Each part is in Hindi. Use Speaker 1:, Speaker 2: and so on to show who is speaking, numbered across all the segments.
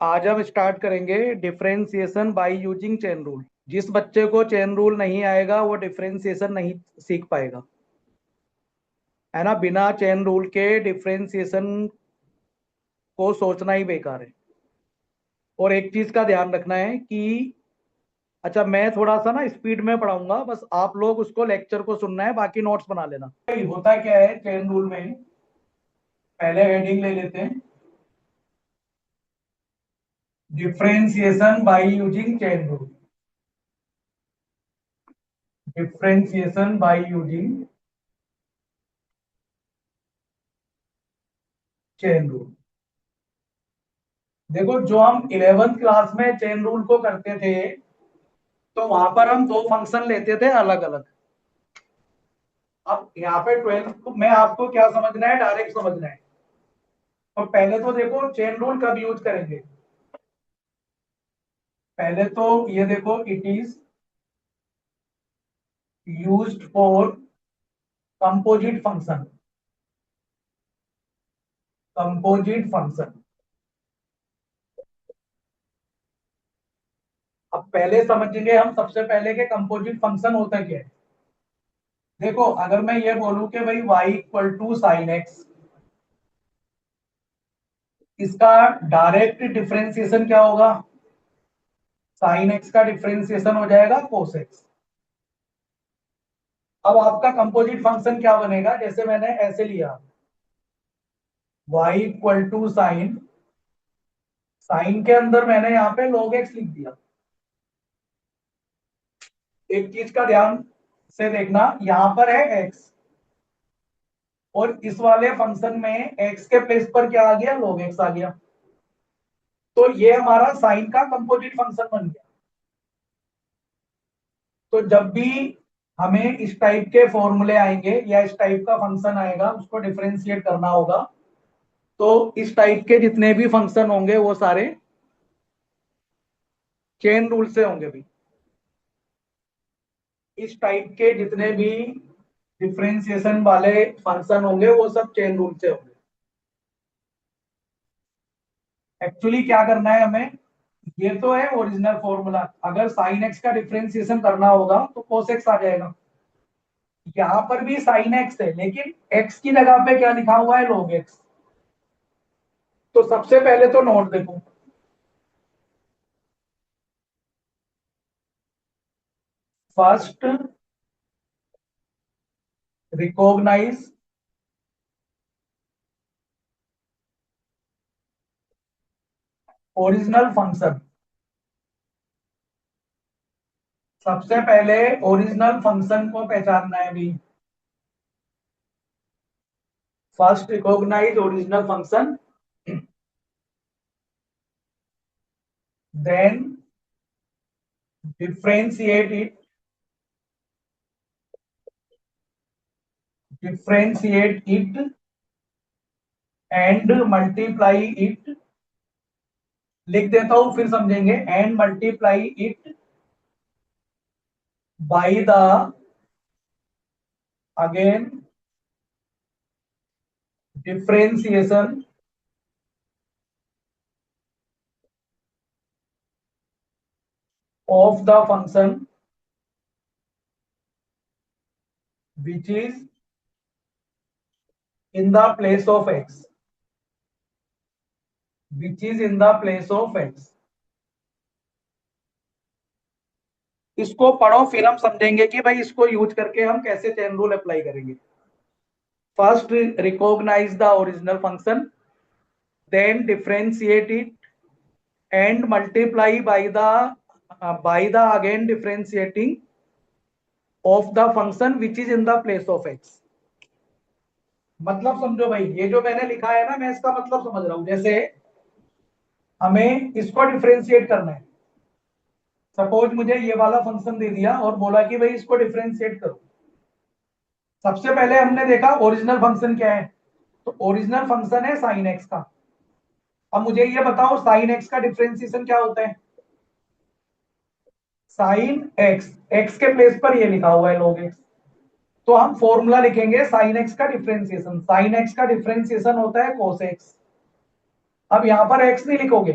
Speaker 1: आज हम स्टार्ट करेंगे differentiation by using chain rule. जिस बच्चे को चेन रूल नहीं आएगा वो डिफरेंशिएशन नहीं सीख पाएगा, है ना। बिना चेन रूल के डिफरेंशिएशन को सोचना ही बेकार है। और एक चीज का ध्यान रखना है कि अच्छा, मैं थोड़ा सा ना स्पीड में पढ़ाऊंगा, बस आप लोग उसको लेक्चर को सुनना है, बाकी नोट्स बना लेना। होता क्या है चेन रूल में, पहले हेडिंग ले लेते हैं, differentiation by using chain rule. Differentiation by using chain rule. देखो, जो हम 11th क्लास में चेन रूल को करते थे तो वहां पर हम दो फंक्शन लेते थे अलग अलग। अब यहाँ पे 12th में आपको क्या समझना है, डायरेक्ट समझना है। तो पहले तो देखो चेन रूल कब यूज करेंगे। पहले तो ये देखो, it is used for composite function. Composite function. अब पहले समझेंगे हम सबसे पहले के कंपोजिट फंक्शन होता क्या है। देखो, अगर मैं ये बोलूं कि भाई y equal to sine x, इसका डायरेक्ट डिफरेंशिएशन क्या होगा, साइन एक्स का डिफरेंशिएशन हो जाएगा कोस एक्स। अब आपका कंपोजिट फंक्शन क्या बनेगा, जैसे मैंने ऐसे लिया y equal to sine, sine के अंदर मैंने यहाँ पे log x लिख दिया। एक चीज का ध्यान से देखना, यहां पर है x और इस वाले फंक्शन में x के प्लेस पर क्या आ गया, log x आ गया। तो ये हमारा साइन का कंपोजिट फंक्शन बन गया। तो जब भी हमें इस टाइप के फॉर्मूले आएंगे या इस टाइप का फंक्शन आएगा, उसको डिफरेंशिएट करना होगा, तो इस टाइप के जितने भी फंक्शन होंगे वो सारे चेन रूल से होंगे भी। इस टाइप के जितने भी डिफरेंशिएशन वाले फंक्शन होंगे वो सब चेन रूल से होंगे। एक्चुअली क्या करना है हमें, ये तो है ओरिजिनल फॉर्मूला। अगर साइन एक्स का डिफरेंशिएशन करना होगा तो कोस एक्स आ जाएगा। यहाँ पर भी साइन एक्स है, लेकिन एक्स की जगह पे क्या लिखा हुआ है, log एक्स। तो सबसे पहले तो नोट देखो, फर्स्ट रिकॉग्नाइज ओरिजिनल फंक्शन। सबसे पहले ओरिजिनल फंक्शन को पहचानना है भी। First recognise original function, then differentiate it, differentiate it and multiply it. लिख देता हूं फिर समझेंगे, and multiply it by the again differentiation of the function which is in the place of x, which is in the place of x। इसको पढ़ो फिर हम समझेंगे कि भाई इसको यूज करके हम कैसे चेन रूल अप्लाई करेंगे। First recognise the original function, then differentiate it and multiply by the again differentiating of the function which is in the place of x. मतलब समझो भाई, ये जो मैंने लिखा है ना, मैं इसका मतलब समझ रहा हूं। जैसे हमें इसको डिफरेंशिएट करना है, सपोज मुझे ये वाला फंक्शन दे दिया और बोला कि भाई इसको डिफरेंशिएट करो। सबसे पहले हमने देखा ओरिजिनल फंक्शन क्या है, तो ओरिजिनल फंक्शन है साइन एक्स का। अब मुझे ये बताओ साइन एक्स का डिफरेंशिएशन क्या होता है, साइन एक्स, एक्स के प्लेस पर ये लिखा हुआ है log एक्स। तो हम फॉर्मूला लिखेंगे साइन एक्स का डिफरेंशिएशन, साइन एक्स का डिफरेंशिएशन होता है cos एक्स। अब यहां पर एक्स नहीं लिखोगे,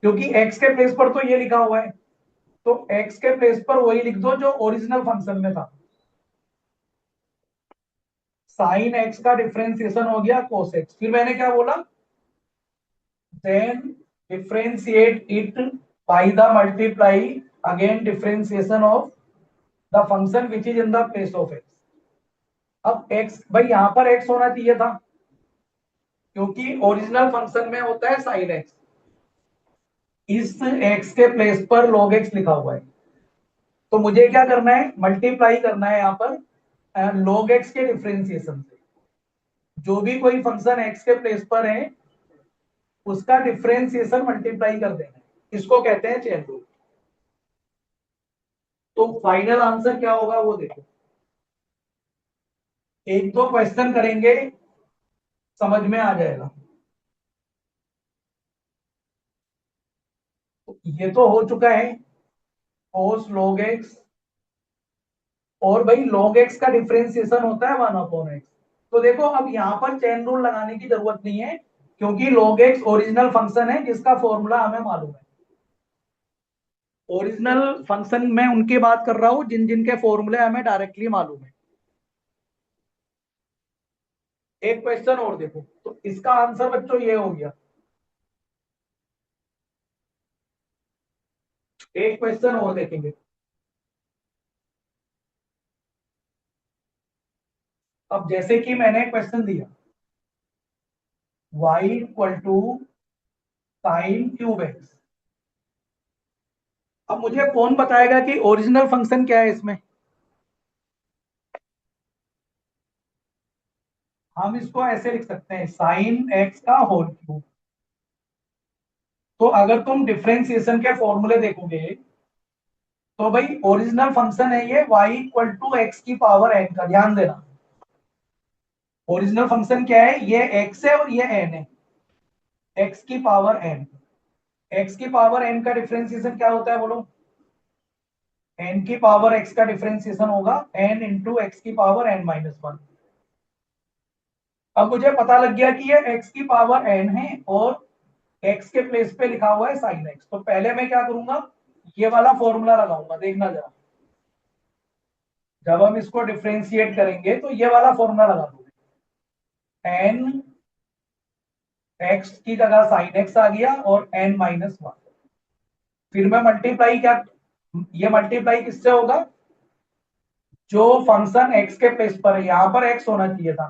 Speaker 1: क्योंकि x के प्लेस पर तो ये लिखा हुआ है, तो x के प्लेस पर वही लिख दो जो ओरिजिनल फंक्शन में था। साइन x का डिफरेंशिएशन हो गया cos x। फिर मैंने क्या बोला, then differentiate it by the multiply again differentiation of the function which is in the place of x। अब x भाई यहां पर x होना चाहिए था, क्योंकि ओरिजिनल फंक्शन में होता है साइन x। इस x के प्लेस पर log x लिखा हुआ है, तो मुझे क्या करना है, मल्टीप्लाई करना है यहाँ पर log x के डिफरेंशिएशन से। जो भी कोई फंक्शन x के प्लेस पर है उसका डिफरेंशिएशन मल्टीप्लाई कर देना है, इसको कहते हैं चेन रूल। तो फाइनल आंसर क्या होगा वो देखो, एक दो क्वेश्चन करेंगे समझ में आ जाएगा। तो ये तो हो चुका है cos log x, और भाई log x का डिफरेंशिएशन होता है 1/x। तो देखो अब यहां पर चेन रूल लगाने की जरूरत नहीं है, क्योंकि log x ओरिजिनल फंक्शन है जिसका फॉर्मूला हमें मालूम है। ओरिजिनल फंक्शन में उनकी बात कर रहा हूं जिन जिनके फॉर्मूले हमें डायरेक्टली मालूम है। एक क्वेश्चन और देखो, तो इसका आंसर बच्चों ये हो गया। एक क्वेश्चन और देखेंगे। अब जैसे कि मैंने क्वेश्चन दिया y equal to sine cube x. अब मुझे कौन बताएगा कि ओरिजिनल फंक्शन क्या है इसमें। हम इसको ऐसे लिख सकते हैं साइन एक्स का होल क्यूब। तो अगर तुम डिफरेंशिएशन के फॉर्मूले देखोगे तो भाई ओरिजिनल फंक्शन है ये y इक्वल टू एक्स की पावर n का, ध्यान देना। ओरिजिनल फंक्शन क्या है, ये x है और ये n है, x की पावर n। x की पावर n का डिफरेंशिएशन क्या होता है बोलो, n की पावर x का डिफरेंशिएशन होगा n इंटू एक्स की पावर n-1। अब मुझे पता लग गया कि ये x की पावर n है और x के प्लेस पे लिखा हुआ है साइन x। तो पहले मैं क्या करूंगा, ये वाला फॉर्मूला लगाऊंगा, देखना जरा। जब हम इसको डिफरेंशिएट करेंगे तो ये वाला फॉर्मूला लगा दूंगा, n x की जगह साइन x आ गया और n-1। फिर मैं मल्टीप्लाई क्या, ये मल्टीप्लाई किससे होगा, जो फंक्शन x के प्लेस पर है, यहां पर x होना चाहिए था,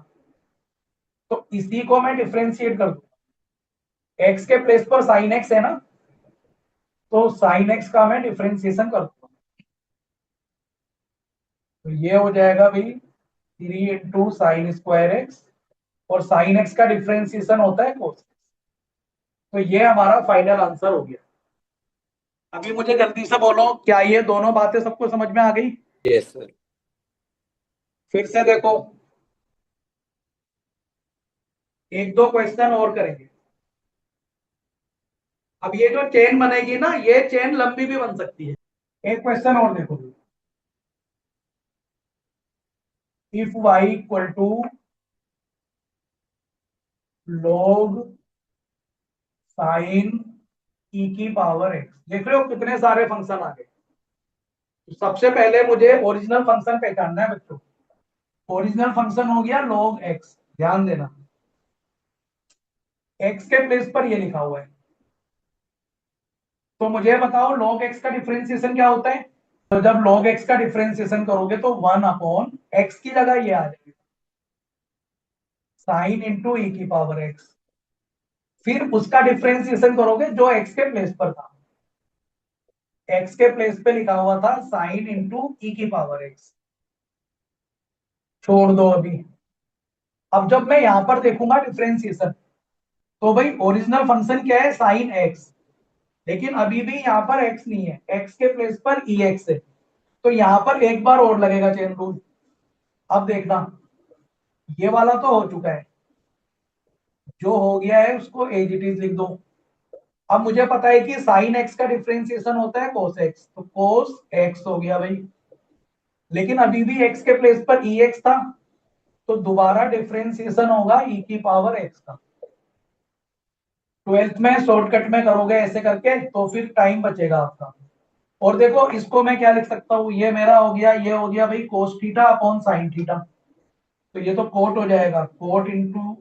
Speaker 1: तो इसी को मैं डिफरेंशिएट कर दूंगा। x के प्लेस पर साइन x है ना, तो साइन x का मैं डिफरेंशिएशन कर दूंगा। तो ये हो जाएगा भाई 3 इंटू साइन स्क्वायर एक्स, और साइन एक्स का डिफरेंशिएशन होता है कोस। तो ये हमारा फाइनल आंसर हो गया। अभी मुझे जल्दी से बोलो, क्या ये दोनों बातें सबको समझ में आ गई।
Speaker 2: Yes sir.
Speaker 1: फिर से देखो, एक दो क्वेश्चन और करेंगे। अब ये जो चेन बनेगी ना, ये चेन लंबी भी बन सकती है। एक क्वेश्चन और देखो, if y equal to log sine e की पावर एक्स, देख रहे हो कितने सारे फंक्शन आ गए। तो सबसे पहले मुझे ओरिजिनल फंक्शन पहचानना है बच्चों। ओरिजिनल फंक्शन हो गया log x, ध्यान देना x के प्लेस पर ये लिखा हुआ है। तो मुझे बताओ log x का डिफरेंशिएशन क्या होता है। तो जब log x का डिफरेंशिएशन करोगे तो 1/x की जगह ये आ जाएगी साइन इंटू ई की पावर x। फिर उसका डिफरेंशिएशन करोगे जो x के प्लेस पर था, x के प्लेस पे लिखा हुआ था साइन इंटू ई की पावर x। छोड़ दो अभी। अब जब मैं यहां पर देखूंगा डिफरेंशिएशन, तो भाई ओरिजिनल फंक्शन क्या है, साइन एक्स। लेकिन अभी भी यहाँ पर x नहीं है, x के प्लेस पर ex है, तो यहाँ पर एक बार और लगेगा चेन रूल। अब देखना, ये वाला तो हो चुका है, जो हो गया है उसको एज इट इज लिख दो। अब मुझे पता है कि साइन x का डिफरेंशिएशन होता है cos x, तो cos x हो गया भाई। लेकिन अभी भी x के प्लेस पर ex था, तो दोबारा डिफरेंशिएशन होगा e की पावर x का। ट्वेल्थ में शॉर्टकट में करोगे ऐसे करके तो फिर टाइम बचेगा आपका। और देखो इसको मैं क्या लिख सकता हूँ, ये मेरा हो गया, ये हो गया भाई cos theta upon sine theta. तो ये तो कोट हो जाएगा, कोट इंटू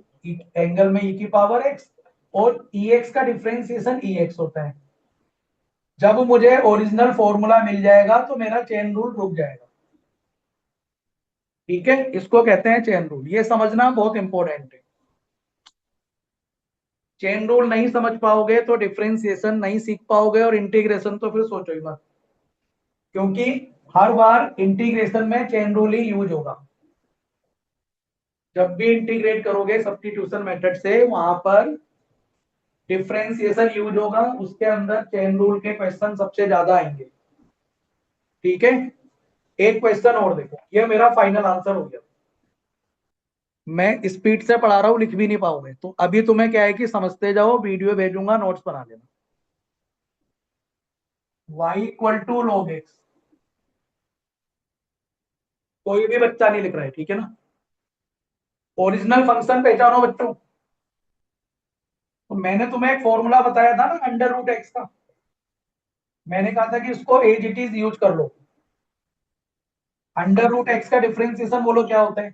Speaker 1: एंगल में ई की पावर एक्स, और ई एक्स का डिफरेंशिएशन ई एक्स होता है। जब मुझे ओरिजिनल फॉर्मूला मिल जाएगा तो मेरा चेन रूल रुक जाएगा। ठीक है, इसको कहते हैं चेन रूल, ये समझना बहुत इंपॉर्टेंट है। चेन रूल नहीं समझ पाओगे तो डिफरेंशिएशन नहीं सीख पाओगे, और इंटीग्रेशन तो फिर सोचो ही मत, क्योंकि हर बार इंटीग्रेशन में चेन रूल ही यूज होगा। जब भी इंटीग्रेट करोगे सब्स्टिट्यूशन मेथड से, वहां पर डिफरेंशिएशन यूज होगा, उसके अंदर चेन रूल के क्वेश्चन सबसे ज्यादा आएंगे। ठीक है, एक क्वेश्चन और देखो, ये मेरा फाइनल आंसर हो गया। मैं स्पीड से पढ़ा रहा हूँ, लिख भी नहीं पाओगे, तो अभी तुम्हें क्या है कि समझते जाओ, वीडियो भेजूंगा, नोट्स बना लेना। y equal to log x, कोई भी बच्चा नहीं लिख रहा है, ठीक है ना। ओरिजिनल फंक्शन पहचानो बच्चों। तो मैंने तुम्हें एक फॉर्मूला बताया था ना अंडर रूट एक्स का, मैंने कहा था कि इसको एज इट इज यूज कर लो। अंडर रूट एक्स का डिफरेंशिएशन बोलो क्या होता है,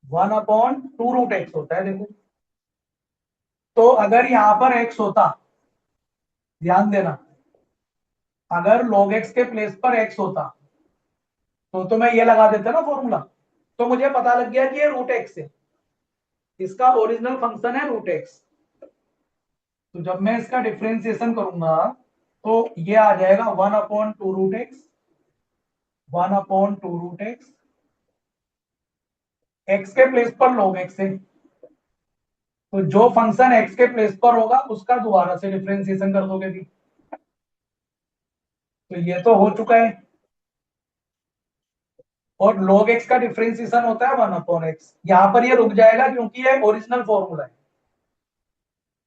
Speaker 1: 1/2 रूट एक्स होता है, देखो। तो अगर यहां पर एक्स होता, ध्यान देना, अगर log x के प्लेस पर x होता तो मैं ये लगा देता ना फॉर्मूला, तो मुझे पता लग गया कि ये रूट एक्स है, इसका ओरिजिनल फंक्शन है रूट एक्स। तो जब मैं इसका डिफरेंशिएशन करूंगा तो ये आ जाएगा 1/2 root x, 1/2 root x, x के प्लेस पर log x है, तो जो फंक्शन एक्स के प्लेस पर होगा उसका दोबारा से डिफरेंशिएशन कर दोगे भी। तो ये तो हो चुका है। और log x का डिफरेंशिएशन होता है 1/x, यहां पर ये रुक जाएगा क्योंकि ये ओरिजिनल फॉर्मूला है।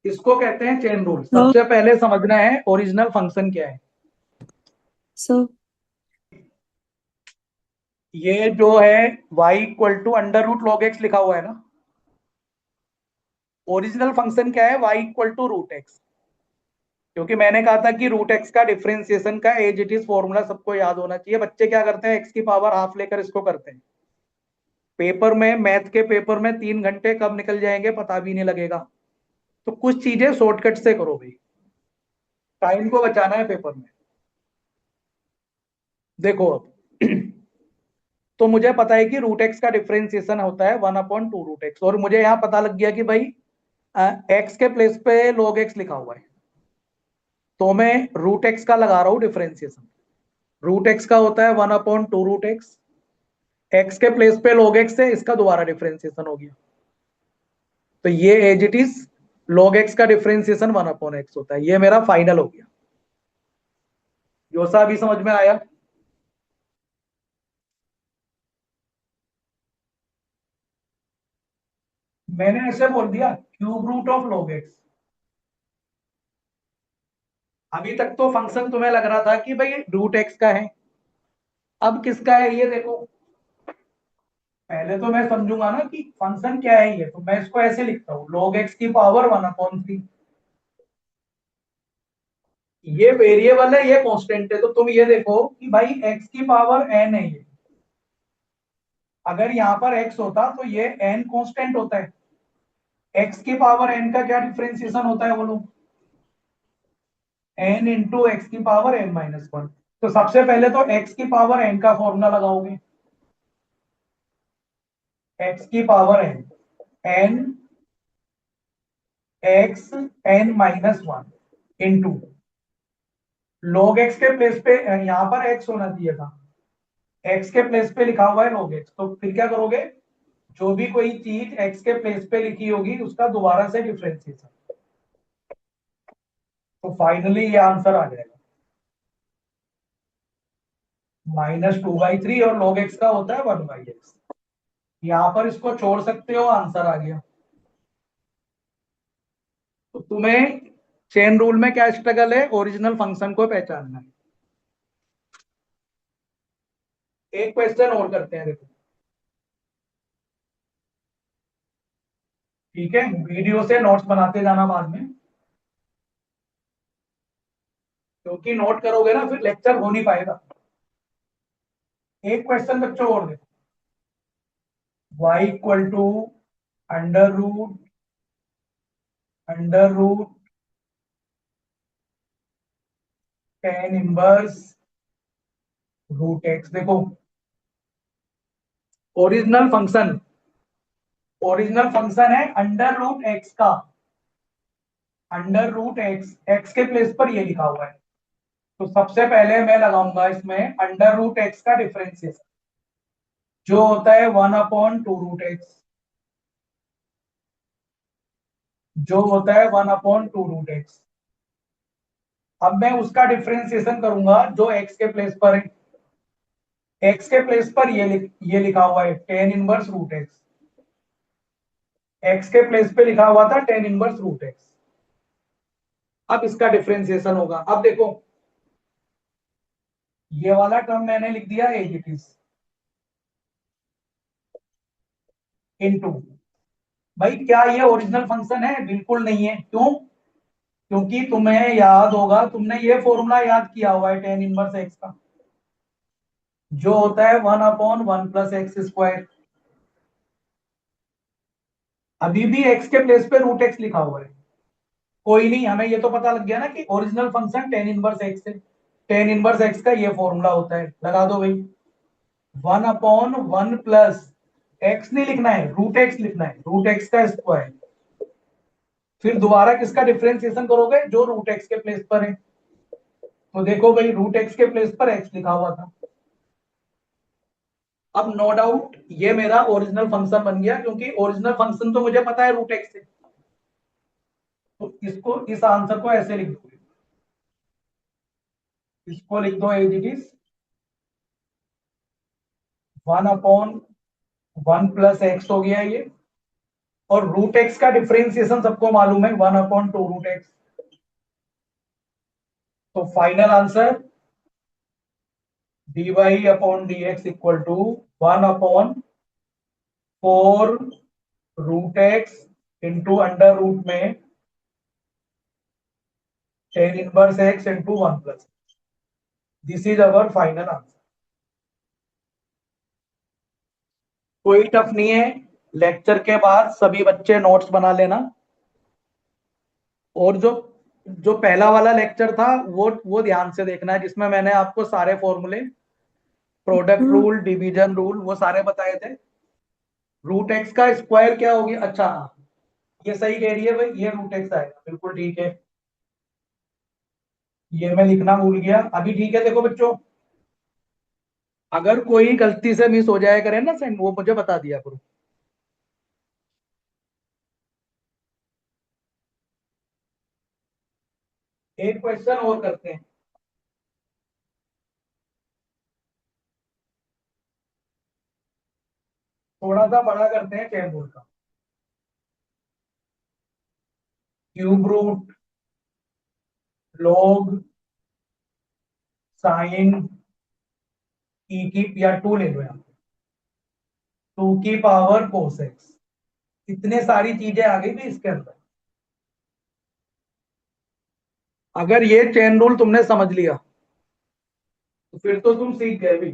Speaker 1: इसको कहते हैं चेन रूल।
Speaker 2: सर
Speaker 1: सबसे पहले समझना है ओरिजिनल फंक्शन क्या है।
Speaker 2: सर
Speaker 1: ये जो है y equal to under root log x लिखा हुआ है ना, ओरिजिनल फंक्शन क्या है, y equal to root x. क्योंकि मैंने कहा था कि रूट एक्स का डिफरेंशिएशन का एज इट इज फॉर्मूला सबको याद होना चाहिए। बच्चे क्या करते हैं, एक्स की पावर हाफ लेकर इसको करते हैं। पेपर में, मैथ के पेपर में 3 घंटे कब निकल जाएंगे पता भी नहीं लगेगा। तो कुछ चीजें शॉर्टकट से करो भाई, टाइम को बचाना है पेपर में। देखो अब तो मुझे पता है कि रूट एक्स का डिफरेंशिएशन होता है 1/2 रूट एक्स, और मुझे यहाँ पता लग गया कि भाई एक्स के प्लेस पे log x लिखा हुआ है, तो मैं रूट एक्स का लगा रहा हूँ डिफरेंशिएशन। रूट एक्स का होता है 1/2 रूट एक्स, एक्स के प्लेस पे log x है, इसका दोबारा डिफरेंशिएशन हो गया। तो ये as it is log x का डिफरेंशिएशन 1/x होता है। ये मेरा फाइनल हो गया। जो सा अभी समझ में आया। मैंने ऐसे बोल दिया cube root of log x। अभी तक तो फंक्शन तुम्हें लग रहा था कि भाई रूट एक्स का है, अब किसका है ये देखो। पहले तो मैं समझूंगा ना कि फंक्शन क्या है ये, तो मैं इसको ऐसे लिखता हूँ log x की पावर 1/3। ये वेरिएबल है, ये कांस्टेंट है, तो तुम ये देखो कि भाई x की पावर n है ये। अगर यहाँ पर x होता तो ये n कांस्टेंट होता है। x की पावर n का क्या डिफरेंशिएशन होता है बोलो, n इंटू एक्स की पावर n-1। तो सबसे पहले तो x की पावर n का फॉर्मूला लगाओगे, x की power n, n x n-1 into log x के प्लेस पे, यहाँ पर x होना चाहिए था, x के प्लेस पे लिखा हुआ है log x, तो फिर क्या करोगे, जो भी कोई चीज x के प्लेस पे लिखी होगी उसका दोबारा से डिफरेंशिएशन। तो फाइनली ये आंसर आ जाएगा -2/3, और log x का होता है 1/x। यहाँ पर इसको छोड़ सकते हो, आंसर आ गया। तो तुम्हें चेन रूल में क्या स्ट्रगल है, ओरिजिनल फंक्शन को पहचानना है। एक क्वेश्चन और करते हैं, देखो। ठीक है, वीडियो से नोट्स बनाते जाना बाद में, क्योंकि नोट करोगे ना फिर लेक्चर हो नहीं पाएगा। एक क्वेश्चन बच्चों और देखो, y equal to under root tan inverse root x. देखो ओरिजिनल फंक्शन है अंडर रूट एक्स का, अंडर रूट एक्स, एक्स के प्लेस पर ये लिखा हुआ है। तो सबसे पहले मैं लगाऊंगा इसमें अंडर रूट एक्स का डिफरेंशिएशन, जो होता है 1/2 रूट एक्स, जो होता है 1/2 रूट एक्स। अब मैं उसका डिफरेंशिएशन करूंगा जो एक्स के प्लेस पर है। एक्स के प्लेस पर ये लिखा हुआ है tan inverse root x, x के प्लेस पे लिखा हुआ था टेन इनवर्स रूट एक्स। अब इसका डिफरेंशिएशन होगा। अब देखो ये वाला टर्म मैंने लिख दिया एज इट इज इनटू, भाई क्या ये ओरिजिनल फंक्शन है? बिल्कुल नहीं है। क्यों? क्योंकि तुम्हें याद होगा, तुमने ये फॉर्मूला याद किया हुआ है टेन इनवर्स एक्स का, जो होता है 1/1 + x²। अभी भी एक्स के प्लेस पे रूट एक्स लिखा हुआ है, कोई नहीं, हमें ये तो पता लग गया ना कि original function ten inverse x है। टेन इनवर्स एक्स का ये फॉर्मूला होता है, लगा दो भाई। 1/1 + एक्स नहीं लिखना है, रूट एक्स लिखना है, रूट एक्स का स्क्वायर। फिर दोबारा किसका डिफरेंशिएशन करोगे? जो रूट एक्स के प्लेस पर है। तो देखो भाई रूट एक्स के प्लेस पर एक्स लिखा हुआ था। अब नो डाउट ये मेरा ओरिजिनल फंक्शन बन गया, क्योंकि ओरिजिनल फंक्शन तो मुझे पता है रूट एक्स है। तो इसको, इस आंसर को ऐसे लिख दो, इसको लिख दो एज इट इज 1/1 + हो गया ये। और रूट एक्स का डिफरेंशिएशन सबको मालूम है 1/2 रूट एक्स। तो final answer dy/dx equal to 1/4 root x into under root में tan inverse x into 1 +। This is our final answer. कोई टफ नहीं है। लेक्चर के बाद सभी बच्चे नोट्स बना लेना। और जो पहला वाला लेक्चर था वो ध्यान से देखना है, जिसमें मैंने आपको सारे फॉर्मूले, प्रोडक्ट
Speaker 2: हाँ,
Speaker 1: रूल, डिवीजन रूल, वो सारे बताए थे। रूट एक्स का स्क्वायर क्या होगी? अच्छा हाँ, ये सही कह रही है भाई, ये रूट एक्स आएगा, बिल्कुल ठीक है। ये मैं लिखना भूल गया अभी, ठीक है। देखो बच्चों, अगर कोई गलती से मिस हो जाए करे ना सेंड, वो मुझे बता दिया करो। एक क्वेश्चन और करते हैं, थोड़ा सा बड़ा करते हैं चेन रूल का। Cube root log sign e की, या टू ले लो यहाँ, 2 की पावर cos x। इतने सारी चीजें आ गई थी इसके अंदर। अगर ये चेन रूल तुमने समझ लिया तो फिर तो तुम सीख गए भी,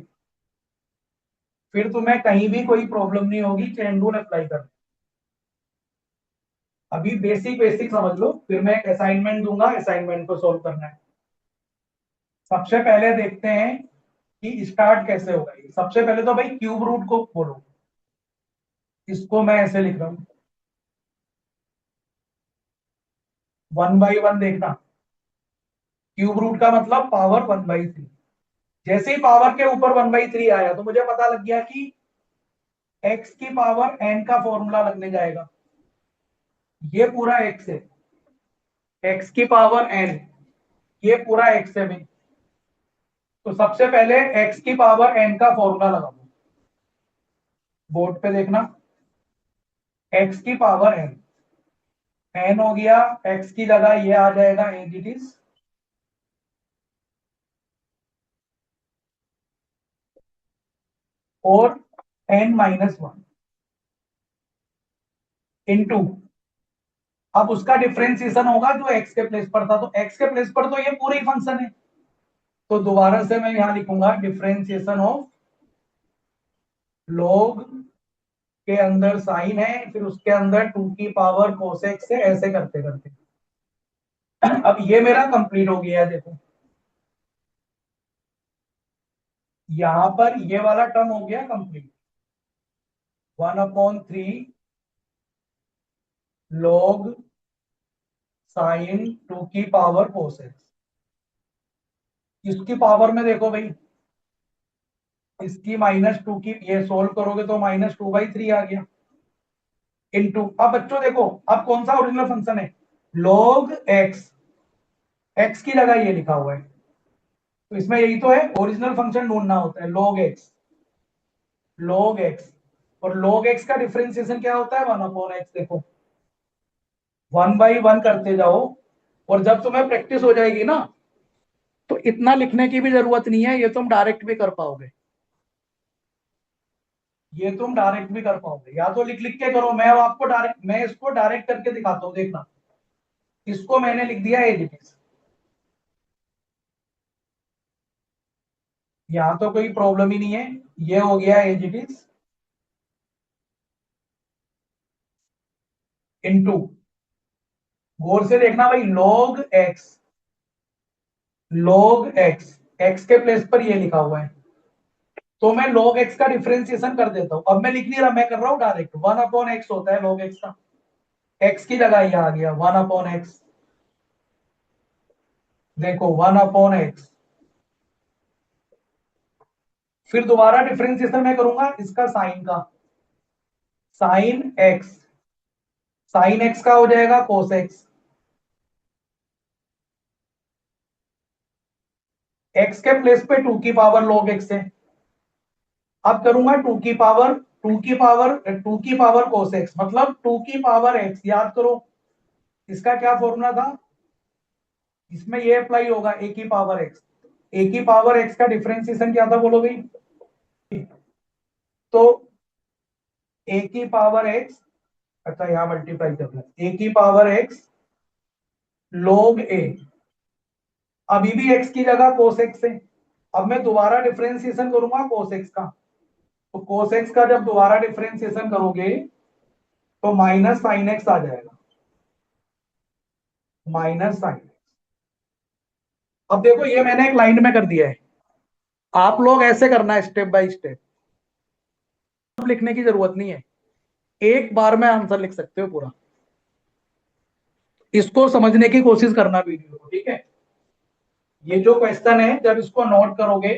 Speaker 1: फिर तुम्हें कहीं भी कोई प्रॉब्लम नहीं होगी चेन रूल अप्लाई करने। अभी बेसिक बेसिक समझ लो, फिर मैं एक असाइनमेंट दूंगा, असाइनमेंट को सोल्व करना है। सबसे पहले देखते हैं कि स्टार्ट कैसे होगा। सबसे पहले तो भाई क्यूब रूट को बोलो, इसको मैं ऐसे लिख रहा हूं 1/1। देखना, क्यूब रूट का मतलब पावर 1/3। जैसे ही पावर के ऊपर 1/3 आया तो मुझे पता लग गया कि x की पावर n का फॉर्मूला लगने जाएगा। ये पूरा x है, x की पावर n, ये पूरा x है भाई। तो सबसे पहले x की पावर n का फॉर्मूला लगाओ, बोर्ड पे देखना। x की पावर n, n हो गया, x की जगह ये आ जाएगा एज इट इज, और n-1 इंटू अब उसका डिफरेंशिएशन होगा जो एक्स के प्लेस पर था, तो एक्स के प्लेस पर तो ये पूरा ही फंक्शन है, तो दोबारा से मैं यहां लिखूंगा डिफरेंशिएशन ऑफ log के अंदर साइन है, फिर उसके अंदर 2 की पावर कोसेक से, ऐसे करते करते अब ये मेरा कंप्लीट हो गया है। देखो यहां पर ये वाला टर्म हो गया कंप्लीट, 1/3 log साइन 2 की पावर कोसेक। इसकी पावर में देखो भाई, इसकी -2 की, ये सोल्व करोगे तो -2/3 आ गया इनटू, अब बच्चों देखो अब कौन सा ओरिजिनल फंक्शन है, log x, x की जगह ये लिखा हुआ है, तो इसमें यही तो है, ओरिजिनल फंक्शन ढूंढना होता है, log x, log x, और log x का डिफरेंशिएशन क्या होता है, 1/x। देखो 1/1 करते जाओ, और जब तुम्हें प्रैक्टिस हो जाएगी ना, तो इतना लिखने की भी जरूरत नहीं है, ये तुम डायरेक्ट भी कर पाओगे, ये तुम डायरेक्ट भी कर पाओगे, या तो लिख लिख के करो, मैं अब आपको डायरेक्ट, मैं इसको डायरेक्ट करके दिखाता हूँ, देखना। इसको मैंने लिख दिया एज इट इज, यहां तो कोई प्रॉब्लम ही नहीं है, ये हो गया एज इट इज इनटू, गौर से देखना भाई, log x, log x, x के प्लेस पर ये लिखा हुआ है, तो मैं log x का डिफरेंशिएशन कर देता हूं, अब मैं लिख नहीं रहा, मैं कर रहा हूं डायरेक्ट, 1/x होता है log x का, x की जगह ये आ गया 1/x, देखो 1/x, फिर दोबारा डिफरेंशिएशन मैं करूंगा इसका साइन का, साइन x, साइन x का हो जाएगा cos x, x के प्लेस पे 2 की पावर log x है, अब करूंगा 2 की पावर, 2 की पावर, 2 की पावर cos x, मतलब 2 की पावर x, याद करो इसका क्या फॉर्मूला था, इसमें ये अप्लाई होगा, a की पावर x, a की पावर x का डिफरेंशिएशन क्या था बोलो भाई, तो a की पावर x, अच्छा यहां मल्टीप्लाई करना, a की पावर x log a, अभी भी x की जगह cos x है, अब मैं दोबारा डिफरेंशिएशन करूंगा cos x का, तो cos x का जब दोबारा डिफरेंशिएशन करोगे तो माइनस साइन x आ जाएगा, माइनस साइन। अब देखो ये मैंने एक लाइन में कर दिया है, आप लोग ऐसे करना है स्टेप बाय स्टेप, लिखने की जरूरत नहीं है, एक बार में आंसर लिख सकते हो पूरा, इसको समझने की कोशिश करना वीडियो को, ठीक है। ये जो क्वेश्चन है जब इसको नोट करोगे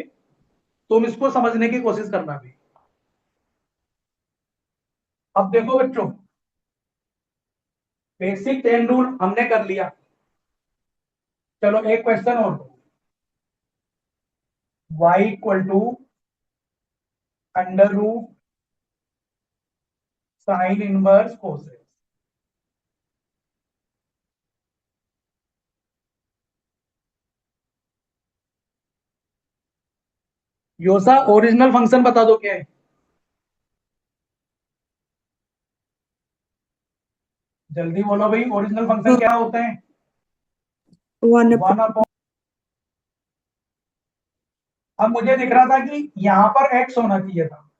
Speaker 1: तुम इसको समझने की कोशिश करना भी। अब देखो बच्चों, बेसिक चेन रूल हमने कर लिया, चलो एक क्वेश्चन और, y equal to under root sine inverse cosec, योसा ओरिजिनल फंक्शन बता दो क्या है, जल्दी बोलो भाई, ओरिजिनल फंक्शन क्या होता है,
Speaker 2: 1/,
Speaker 1: 1 अब मुझे दिख रहा था कि यहां पर x होना चाहिए था,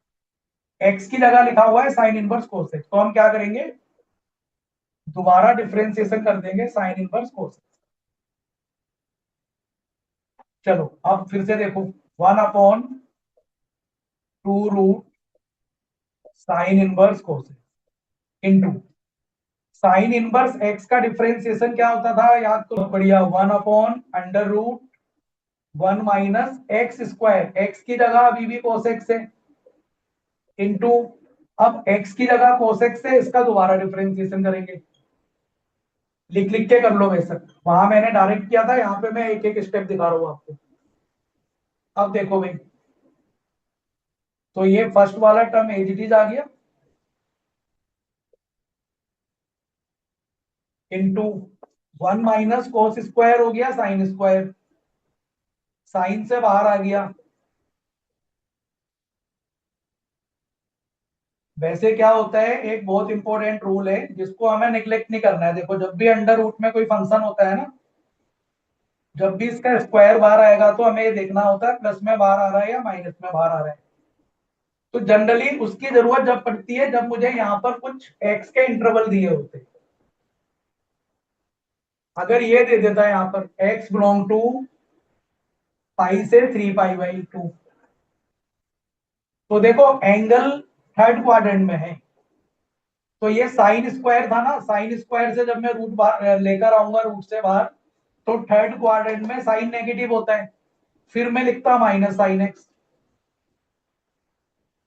Speaker 1: x की जगह लिखा हुआ है साइन इनवर्स कोसेक, तो हम क्या करेंगे, दोबारा डिफरेंशिएशन कर देंगे साइन इनवर्स कोसेक। चलो अब फिर से देखो, 1/2 sign inverse cosec into sine inverse x का डिफरेंशिएशन क्या होता था, याद तो बढ़िया, 1/√1 माइनस एक्स स्क्वायर, एक्स की जगह अभी भी कोसेक है, इनटू, अब x की जगह कोसेक से इसका दोबारा डिफरेंशिएशन करेंगे, लिख लिख के कर लो बेशक, वहां मैंने डायरेक्ट किया था, यहाँ पे मैं एक एक स्टेप दिखा रहा हूँ आपको। अब देखो भाई, तो ये फर्स्ट वाला टर्म एज इट इज आ गया, इनटू 1 माइनस कोस स्क्वायर हो गया साइन स्क्वायर, साइन से बाहर आ गया, वैसे क्या होता है, एक बहुत इंपॉर्टेंट रूल है जिसको हमें निग्लेक्ट नहीं करना है। देखो जब भी अंडर रूट में कोई फंक्शन होता है ना, जब भी इसका स्क्वायर बाहर आएगा तो हमें ये देखना होता है प्लस में बाहर आ रहा है या माइनस में बाहर आ रहा है। तो जनरली उसकी जरूरत जब पड़ती है जब मुझे यहाँ पर कुछ एक्स के इंटरवल दिए होते हैं। अगर ये दे देता है यहाँ पर एक्स बिलोंग टू पाई से 3 पाई/2, तो देखो एंगल थर्ड क्वाड्रेंट में है, तो ये साइन स्क्वायर था ना, साइन स्क्वायर से जब मैं रूट बाहर लेकर आऊंगा रूट से बाहर, तो थर्ड क्वाड्रेंट में साइन नेगेटिव होता है, फिर मैं लिखता माइनस साइन एक्स।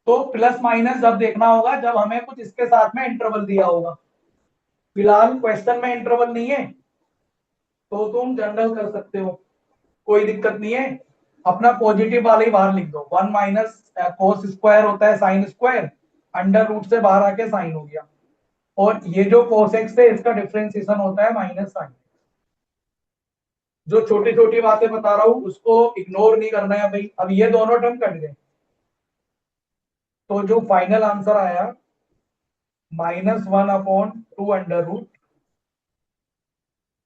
Speaker 1: तो प्लस माइनस जब देखना होगा जब हमें कुछ इसके साथ में इंटरवल दिया होगा। फिलहाल क्वेश्चन में इंटरवल नहीं है तो तुम जनरल कर सकते हो, कोई दिक्कत नहीं है। अपना पॉजिटिव वाले ही बाहर लिख दो, 1 - कोस स्क्वायर होता है साइन स्क्वायर, अंडर रूट से बाहर आके साइन हो गया, और ये जो कोस एक्स है इसका डिफरेंशिएशन होता है माइनस साइन। जो छोटी छोटी बातें बता रहा हूं उसको इग्नोर नहीं करना है भाई। अब ये दोनों टर्म कट गए, तो जो फाइनल आंसर आया -1/2 under root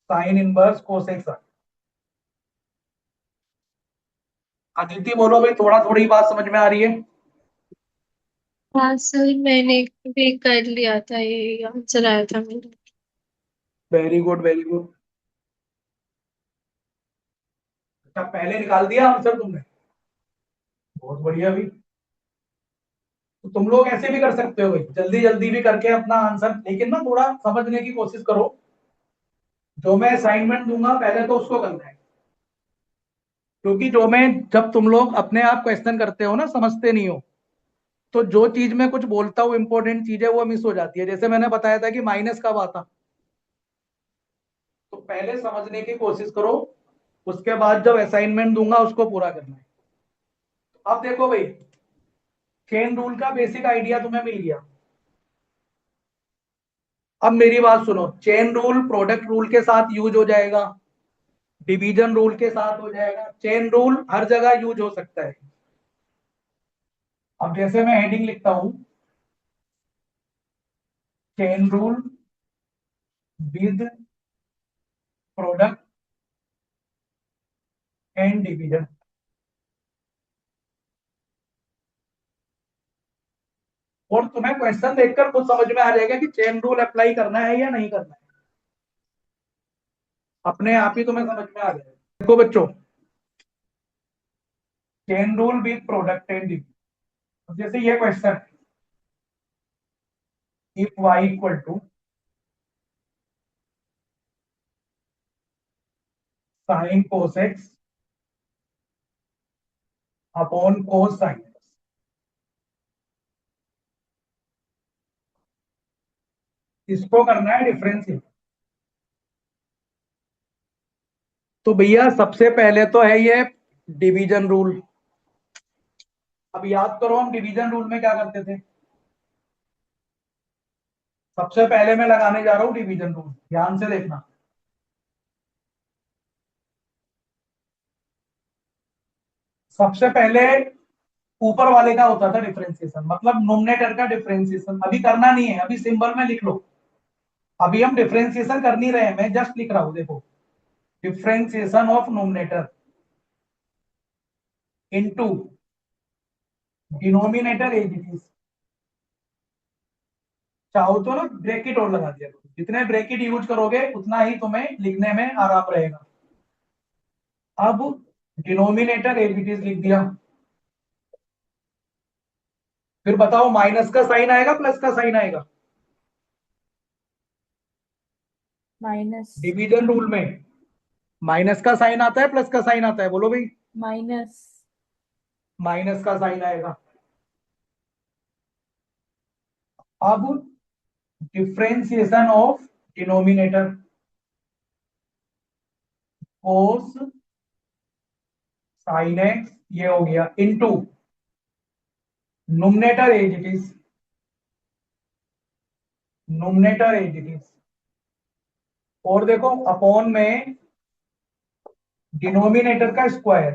Speaker 1: sine inverse cosec. Aditi बोलो भाई, थोड़ा थोड़ी बात समझ में आ रही है?
Speaker 3: हाँ सर, मैंने भी कर लिया था, ये आंसर आया था मेरा।
Speaker 1: Very good very good. अच्छा, पहले निकाल दिया आंसर तुमने, बहुत बढ़िया भी। तो तुम लोग ऐसे भी कर सकते हो भाई, जल्दी जल्दी भी करके अपना आंसर, लेकिन ना थोड़ा समझने की कोशिश करो। जो मैं असाइनमेंट दूंगा पहले तो उसको करना है, क्योंकि जो मैं, जब तुम लोग अपने आप क्वेश्चन करते हो ना, समझते नहीं हो, तो जो चीज मैं कुछ बोलता हूँ इंपॉर्टेंट चीज है वो मिस हो जाती है। जैसे मैंने बताया था कि माइनस कब आता, तो पहले समझने की कोशिश करो, उसके बाद जब असाइनमेंट दूंगा उसको पूरा करना है। अब देखो भाई, चेन रूल का बेसिक आइडिया तुम्हें मिल गया। अब मेरी बात सुनो, चेन रूल प्रोडक्ट रूल के साथ यूज हो जाएगा, डिवीजन रूल के साथ हो जाएगा, चेन रूल हर जगह यूज हो सकता है। अब जैसे मैं हेडिंग लिखता हूं, chain rule with product and division. और तुम्हें क्वेश्चन देखकर खुद समझ में आ जाएगा कि चेन रूल अप्लाई करना है या नहीं करना है, अपने आप ही तुम्हें समझ में आ जाएगा। देखो बच्चों, chain rule with product and division. जैसे ये question, if y equal to sine cos x upon cos sine, इसको करना है डिफरेंशियल। तो भैया सबसे पहले तो है ये डिवीजन रूल। अब याद करो हम डिवीजन रूल में क्या करते थे। सबसे पहले मैं लगाने जा रहा हूं डिवीजन रूल, ध्यान से देखना। सबसे पहले ऊपर वाले का होता था डिफरेंशिएशन, मतलब नोमिनेटर का डिफरेंशिएशन। अभी करना नहीं है, अभी सिंबल में लिख लो। अभी हम डिफरेंशिएशन कर नहीं रहे हैं, मैं जस्ट लिख रहा हूं। देखो, differentiation of nominator into denominator as it is. चाहो तो ना ब्रैकेट और लगा दिया करो, जितने ब्रैकेट यूज करोगे उतना ही तुम्हें लिखने में आराम रहेगा। अब डिनोमिनेटर एज इट इज लिख दिया, फिर बताओ माइनस का साइन आएगा प्लस का साइन आएगा?
Speaker 2: माइनस।
Speaker 1: डिवीजन रूल में माइनस का साइन आता है प्लस का साइन आता है? बोलो भाई।
Speaker 2: माइनस।
Speaker 1: माइनस का साइन आएगा। अब differentiation of denominator, cos sine x ये हो गया, into numerator as it is, numerator as it is. और देखो अपॉन में डिनोमिनेटर का स्क्वायर।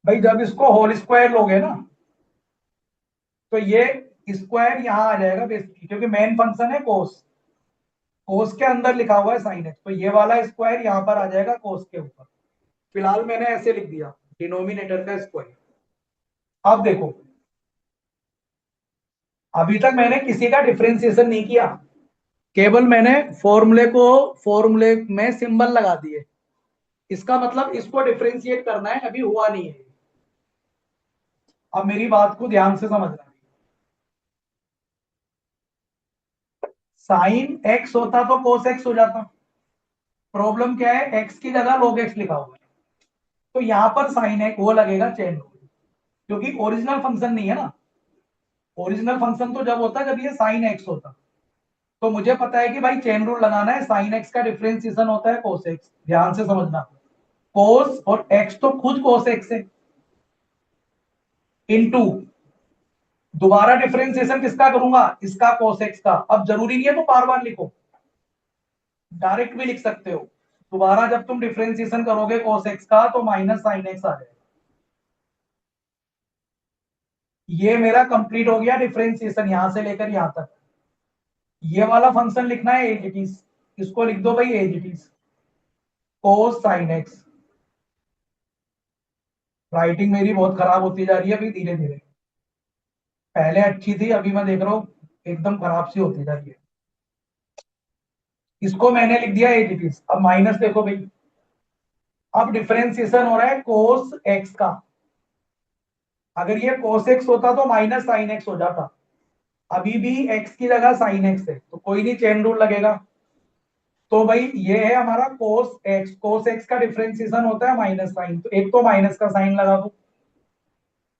Speaker 1: भाई जब इसको होल स्क्वायर लोगे ना, तो ये स्क्वायर यहां आ जाएगा बेसिकली, क्योंकि मेन फंक्शन है कोस, कोस के अंदर लिखा हुआ है साइन एक्स, तो ये वाला स्क्वायर यहां पर आ जाएगा कोस के ऊपर। फिलहाल मैंने ऐसे लिख दिया डिनोमिनेटर का स्क्वायर। अब देखो, अभी तक मैंने किसी का डिफरेंशिएशन नहीं किया, केवल मैंने फॉर्मूले में सिंबल लगा दिए। इसका मतलब इसको डिफरेंशिएट करना है, अभी हुआ नहीं है। अब मेरी बात को ध्यान से समझना, साइन एक्स होता तो कोस एक्स हो जाता। प्रॉब्लम क्या है, एक्स की जगह log एक्स लिखा हुआ है, तो यहां पर साइन एक्स वो लगेगा चेन रूल, क्योंकि ओरिजिनल फंक्शन नहीं है ना। ओरिजिनल फंक्शन तो जब होता है जब ये साइन एक्स होता। तो मुझे पता है कि भाई चेन रूल लगाना है, साइन एक्स का डिफरेंशिएशन होता है कोस एक्स। ध्यान से समझना, कोस और एक्स तो खुद कोस एक्स है, इनटू दोबारा डिफरेंशिएशन किसका करूंगा, इसका कोस एक्स का। अब जरूरी नहीं है तो बार बार लिखो, डायरेक्ट भी लिख सकते हो। दोबारा जब तुम डिफरेंशिएशन करोगे कोस एक्स का तो माइनस साइन एक्स आ जाएगा। ये मेरा कंप्लीट हो गया डिफरेंशिएशन यहां से लेकर यहां तक। ये वाला फंक्शन लिखना है एज इट इज, इसको लिख दो भाई as it is cos sine x. Writing मेरी बहुत खराब होती जा रही है अभी धीरे धीरे, पहले अच्छी थी, अभी मैं देख रहा हूँ एकदम खराब सी होती जा रही है। इसको मैंने लिख दिया एज इट इज। अब माइनस देखो भाई, अब डिफरेंशिएशन हो रहा है कोस एक्स का। अगर ये कोस एक्स होता तो माइनस साइन एक्स हो जाता, अभी भी एक्स की जगह साइन एक्स है, तो कोई नहीं, चेन रूल लगेगा। तो भाई ये है हमारा कोस एक्स, कोस एक्स का डिफरेंशिएशन होता है माइनस साइन, तो एक तो माइनस का साइन लगा दो,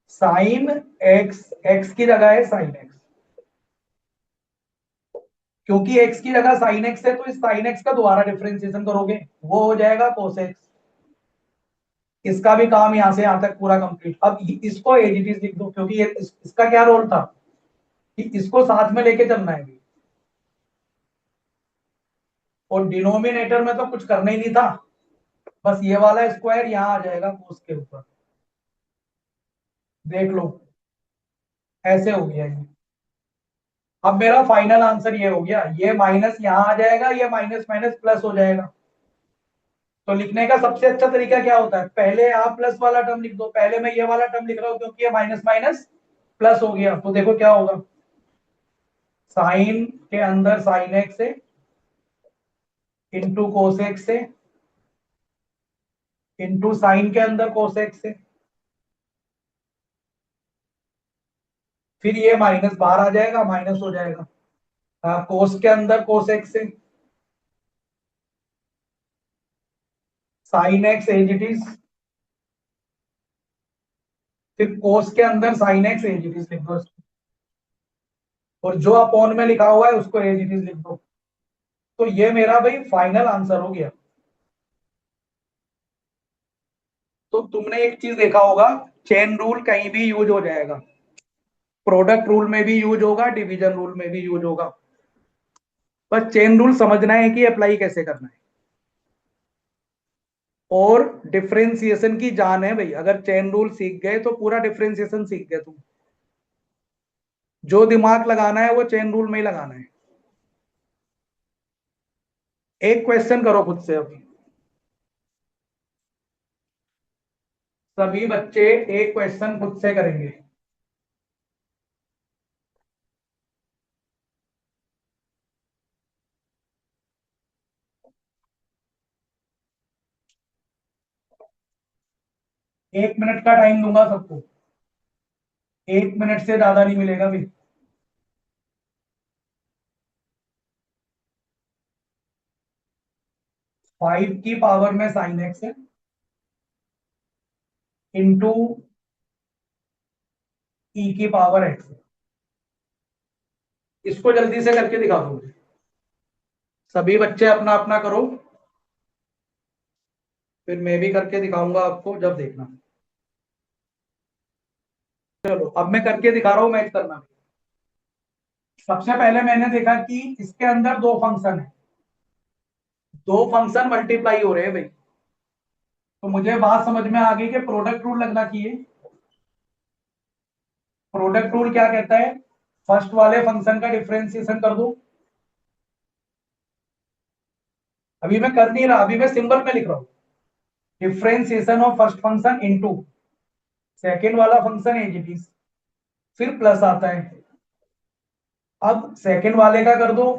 Speaker 1: साइन एक्स, एक्स की जगह है साइन एक्स, क्योंकि एक्स की जगह साइन एक्स है तो इस साइन एक्स का दोबारा डिफरेंशिएशन करोगे, वो हो जाएगा कोस एक्स। इसका भी काम यहां से यहां तक पूरा कंप्लीट। अब इसको एज इट इज लिख दो, क्योंकि इसका क्या रोल था कि इसको साथ में लेके चलना है, और डिनोमिनेटर में तो कुछ करना ही नहीं था, बस ये वाला स्क्वायर यहां आ जाएगा कोस के ऊपर। देख लो, ऐसे हो गया ये। अब मेरा फाइनल आंसर ये हो गया, ये माइनस यहां आ जाएगा, ये माइनस माइनस प्लस हो जाएगा। तो लिखने का सबसे अच्छा तरीका क्या होता है, पहले आप प्लस वाला टर्म लिख दो। पहले मैं ये वाला टर्म लिख रहा हूं क्योंकि ये माइनस माइनस प्लस हो गया, तो देखो क्या होगा, साइन के अंदर साइन एक्स है, इंटू कोस एक्स है, इंटू साइन के अंदर कोस एक्स है, फिर ये माइनस बाहर आ जाएगा, माइनस हो जाएगा, कोस के अंदर कोस एक्स है, sine x as it is, फिर कोस के अंदर sine x as it is लिख दो, और जो अपॉन में लिखा हुआ है उसको एज इट इज लिख दो। तो ये मेरा भाई फाइनल आंसर हो गया। तो तुमने एक चीज देखा होगा, चेन रूल कहीं भी यूज हो जाएगा, प्रोडक्ट रूल में भी यूज होगा, डिवीजन रूल में भी यूज होगा, बस चेन रूल समझना है कि अप्लाई कैसे करना है। और डिफरेंशिएशन की जान है भाई, अगर चेन रूल सीख गए तो पूरा डिफरेंशिएशन सीख गए तुम। जो दिमाग लगाना है वो चेन रूल में ही लगाना है। एक क्वेश्चन करो खुद से अभी, सभी बच्चे एक क्वेश्चन खुद से करेंगे। एक मिनट का टाइम दूंगा सबको, एक मिनट से ज्यादा नहीं मिलेगा भाई। 5 की पावर में साइन एक्स है, इंटू ई की पावर एक्स है। इसको जल्दी से करके दिखा दो मुझे। सभी बच्चे अपना अपना करो, फिर मैं भी करके दिखाऊंगा आपको, जब देखना। चलो अब मैं करके दिखा रहा हूं, मैच करना। सबसे पहले मैंने देखा कि इसके अंदर दो फंक्शन है, दो फंक्शन मल्टीप्लाई हो रहे हैं भाई, तो मुझे बात समझ में आ गई कि प्रोडक्ट रूल लगना चाहिए। प्रोडक्ट रूल क्या कहता है, फर्स्ट वाले फंक्शन का डिफरेंशिएशन कर दो। अभी मैं कर नहीं रहा, अभी मैं सिंबल में लिख रहा हूं, differentiation of first function into second वाला फंक्शन एज इट इज, फिर प्लस आता है। अब सेकंड वाले का कर दो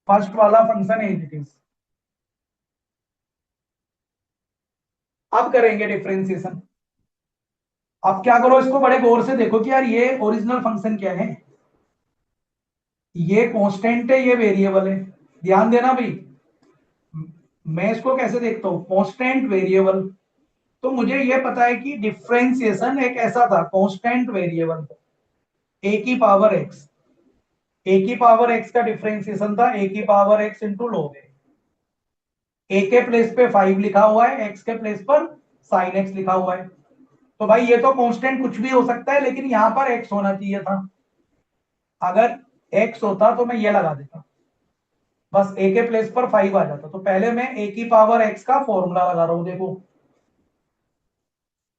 Speaker 1: फर्स्ट वाला फंक्शन एज इट इज। अब करेंगे डिफरेंशिएशन। अब क्या करो, इसको बड़े गौर से देखो कि यार ये ओरिजिनल फंक्शन क्या है, ये कांस्टेंट है, ये वेरिएबल है। ध्यान देना भाई, मैं इसको कैसे देखता हूं, कांस्टेंट वेरिएबल। तो मुझे ये पता है कि डिफरेंशिएशन एक ऐसा था, कांस्टेंट वेरिएबल ए की पावर एक्स, ए की पावर एक्स का डिफरेंशिएशन था ए की पावर एक्स इंटू log ए। ए के प्लेस पे 5 लिखा हुआ है, एक्स के प्लेस पर साइन एक्स लिखा हुआ है। तो भाई ये तो कांस्टेंट कुछ भी हो सकता है, लेकिन यहां पर एक्स होना चाहिए था। अगर एक्स होता तो मैं ये लगा देता, बस ए के प्लेस पर 5 आ जाता। तो पहले मैं ए की पावर एक्स का फॉर्मूला लगा रहा हूं, देखो।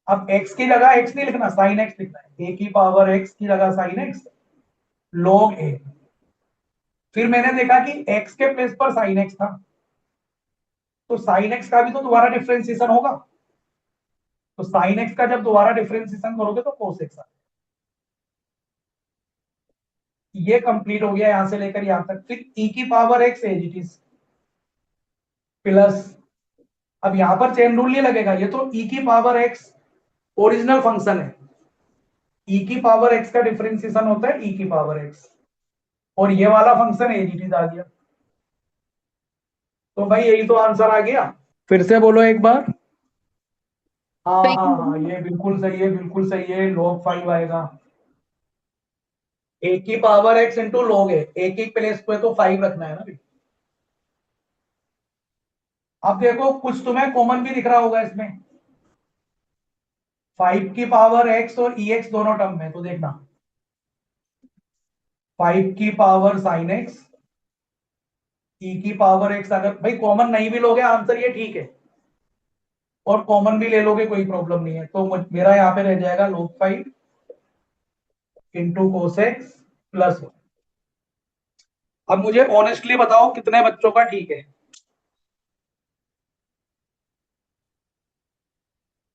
Speaker 1: अब एक्स की जगह एक्स नहीं लिखना, साइन एक्स लिखना है। ए की पावर एक्स की जगह साइन एक्स log ए। फिर मैंने देखा कि एक्स के प्लेस पर साइन एक्स था, तो साइन एक्स का भी तो दोबारा डिफरेंशिएशन होगा। तो साइन एक्स का जब दोबारा डिफरेंशिएशन करोगे तो कोस एक्स आ। ये कंप्लीट हो गया यहां से लेकर यहां तक। फिर ई की power x as it is plus, अब यहां पर चेन रूल नहीं लगेगा, ये तो ई की पावर एक्स ओरिजिनल फंक्शन है। ई की पावर एक्स का डिफरेंशिएशन होता है ई की पावर एक्स, और ये वाला फंक्शन एज इट इज आ गया। तो भाई यही तो आंसर आ गया। फिर से बोलो एक बार। हाँ
Speaker 3: वही
Speaker 1: हाँ हाँ, ये बिल्कुल सही है, बिल्कुल सही है, log 5 आएगा। ए की पावर एक्स इंटू log ए, एक एक प्लेस पे तो 5 रखना है ना भाई। अब देखो कुछ तुम्हें कॉमन भी दिख रहा होगा इसमें, 5 की पावर एक्स और ई एक्स दोनों टर्म में, तो देखना 5 की पावर साइन एक्स, ई की पावर एक्स। अगर भाई कॉमन नहीं भी लोगे आंसर ये ठीक है, और कॉमन भी ले लोगे कोई प्रॉब्लम नहीं है। तो मेरा यहाँ पे रह जाएगा log 5 into cos x plus 1। अब मुझे ऑनेस्टली बताओ कितने बच्चों का ठीक है।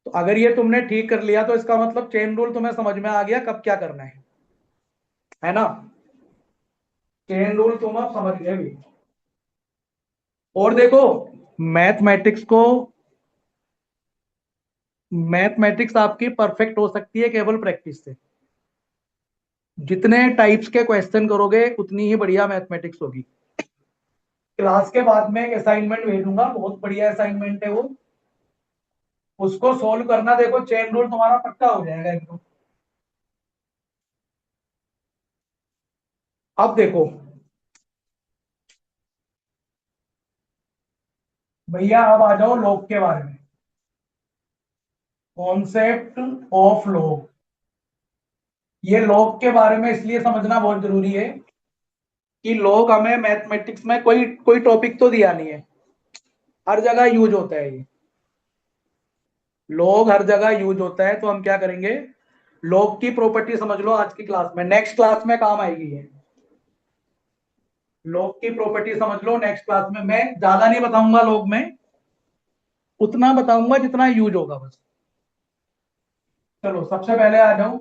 Speaker 1: तो अगर ये तुमने ठीक कर लिया तो इसका मतलब चेन रूल तुम्हें समझ में आ गया कब क्या करना है ना। चेन रूल तुम अब समझ गए भी। और देखो, मैथमेटिक्स को, मैथमेटिक्स आपकी परफेक्ट हो सकती है केवल प्रैक्टिस से। जितने टाइप्स के क्वेश्चन करोगे उतनी ही बढ़िया मैथमेटिक्स होगी। क्लास के बाद में एक असाइनमेंट भेजूंगा, बहुत बढ़िया असाइनमेंट है वो, उसको सोल्व करना। देखो चेन रूल तुम्हारा पक्का हो जाएगा एकदम। अब देखो भैया, अब आ जाओ लॉग के बारे में। कॉन्सेप्ट ऑफ लॉग, ये लॉग के बारे में इसलिए समझना बहुत जरूरी है कि लॉग हमें मैथमेटिक्स में कोई कोई टॉपिक तो दिया नहीं है, हर जगह यूज होता है ये। लॉग हर जगह यूज होता है, तो हम क्या करेंगे, लॉग की प्रॉपर्टी समझ लो आज की क्लास में, नेक्स्ट क्लास में काम आएगी ये। लॉग की प्रॉपर्टी समझ लो नेक्स्ट क्लास में। मैं ज्यादा नहीं बताऊंगा लॉग में, उतना बताऊंगा जितना यूज होगा बस। चलो सबसे पहले आ जाओ,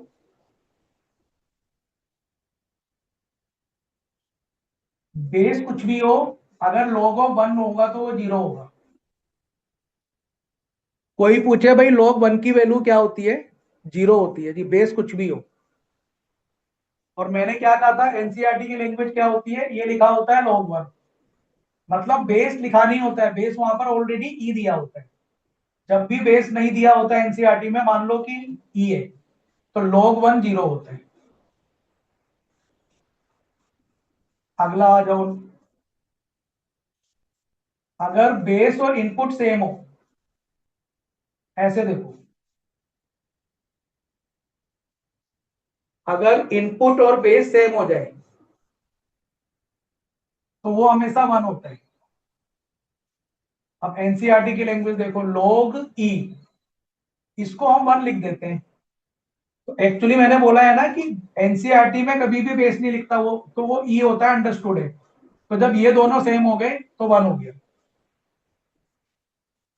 Speaker 1: बेस कुछ भी हो, अगर log ऑफ 1 होगा तो वो 0 होगा। कोई पूछे भाई log 1 की वैल्यू क्या होती है, 0 होती है जी, बेस कुछ भी हो। और मैंने क्या कहा था, एनसीईआरटी की लैंग्वेज क्या होती है, ये लिखा होता है log 1, मतलब बेस लिखा नहीं होता है, बेस वहां पर ऑलरेडी ई दिया होता है। जब भी बेस नहीं दिया होता है एनसीईआरटी में, मान लो कि ई है, तो log 1 0 होता है। अगला आ जाओ, अगर बेस और इनपुट सेम हो, ऐसे देखो, अगर इनपुट और बेस सेम हो जाए तो वो हमेशा 1 होता है। अब एनसीईआरटी की लैंग्वेज देखो, log ई, इसको हम 1 लिख देते हैं, तो एक्चुअली मैंने बोला है ना कि एनसीईआरटी में कभी भी बेस नहीं लिखता वो, तो वो ई होता है, अंडरस्टूड है। तो जब ये दोनों सेम हो गए तो वन हो गया।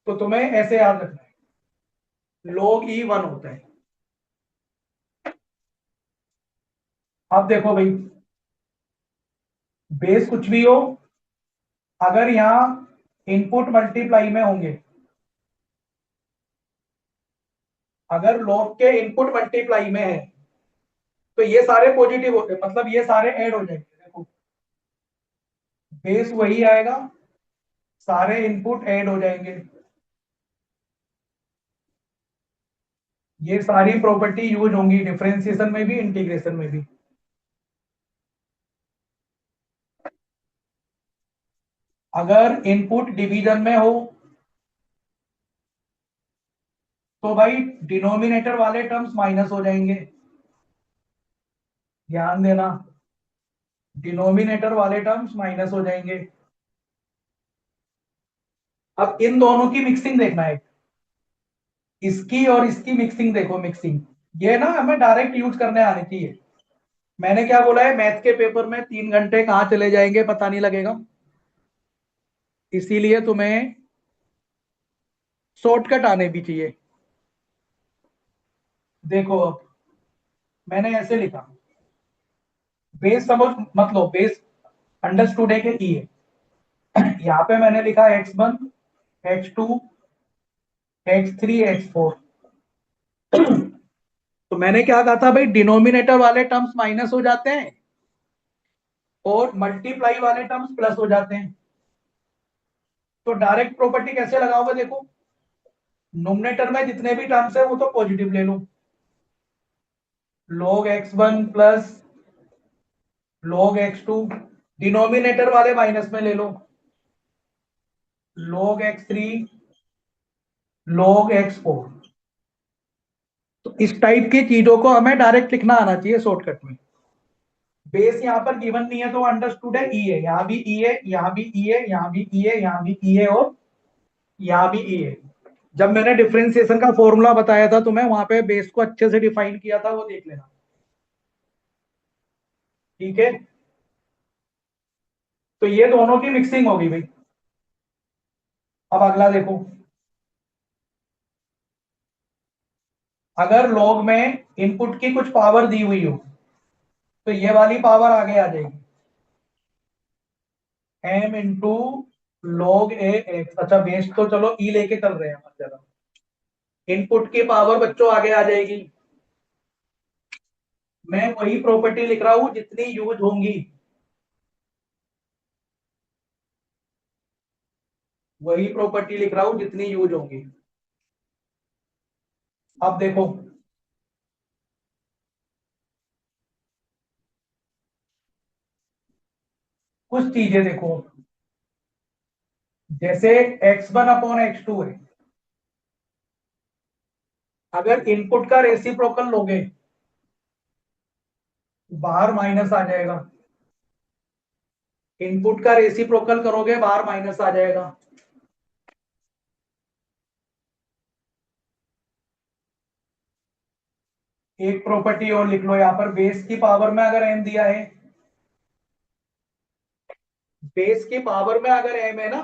Speaker 1: तो तुम्हें ऐसे याद रखना है, log ई वन होता है। अब देखो भाई, बेस कुछ भी हो, अगर यहाँ इनपुट मल्टीप्लाई में होंगे, अगर log के इनपुट मल्टीप्लाई में है तो ये सारे पॉजिटिव होते हैं, मतलब ये सारे ऐड हो जाएंगे। देखो बेस वही आएगा, सारे इनपुट ऐड हो जाएंगे। ये सारी प्रॉपर्टी यूज होंगी डिफरेंशिएशन में भी, इंटीग्रेशन में भी। अगर इनपुट डिवीजन में हो तो भाई डिनोमिनेटर वाले टर्म्स माइनस हो जाएंगे, ध्यान देना, डिनोमिनेटर वाले टर्म्स माइनस हो जाएंगे। अब इन दोनों की मिक्सिंग देखना है, इसकी और इसकी मिक्सिंग देखो, मिक्सिंग ये ना हमें डायरेक्ट यूज करने आनी चाहिए। मैंने क्या बोला है, मैथ के पेपर में 3 घंटे कहाँ चले जाएंगे पता नहीं लगेगा, इसीलिए तुम्हें शॉर्टकट आने भी चाहिए। देखो अब मैंने ऐसे लिखा, बेस समझ मत लो, बेस अंडरस्टूड है कि ई है। यहाँ पे मैंने लिखा x1 x2 x3 x4। तो मैंने क्या कहा था भाई, डिनोमिनेटर वाले टर्म्स माइनस हो जाते हैं और मल्टीप्लाई वाले टर्म्स प्लस हो जाते हैं। तो डायरेक्ट प्रॉपर्टी कैसे लगाओगे, देखो नोमिनेटर में जितने भी टर्म्स है वो तो पॉजिटिव ले लो, log x1 plus log x2, denominator वाले माइनस में ले लो, log x3 log x4। तो इस टाइप की चीजों को हमें डायरेक्ट लिखना आना चाहिए शॉर्टकट में। बेस यहाँ पर गिवन नहीं है तो अंडरस्टूड है ई है, यहाँ भी ई है, यहाँ भी ई है, यहाँ भी ई है, यहाँ भी ई है और यहाँ भी ई है। जब मैंने डिफरेंशिएशन का फॉर्मूला बताया था तुम्हें, वहां पे बेस को अच्छे से डिफाइन किया था, वो देख लेना, ठीक है। तो ये दोनों की मिक्सिंग होगी भाई। अब अगला देखो, अगर लॉग में इनपुट की कुछ पावर दी हुई हो तो ये वाली पावर आगे आ जाएगी, m इंटू लॉग ए एक्स। अच्छा बेस तो चलो ई लेके चल रहे हैं हर जगह, इनपुट की पावर बच्चों आगे आ जाएगी। मैं वही प्रॉपर्टी लिख रहा हूं जितनी यूज होंगी, वही प्रॉपर्टी लिख रहा हूं जितनी यूज होंगी। अब देखो, कुछ चीजें देखो, जैसे x1/x2 है, अगर इनपुट का रेसिप्रोकल लोगे बाहर माइनस आ जाएगा, इनपुट का रेसिप्रोकल करोगे बाहर माइनस आ जाएगा। एक प्रॉपर्टी और लिख लो यहाँ पर, बेस की पावर में अगर m दिया है, बेस की पावर में अगर m है ना,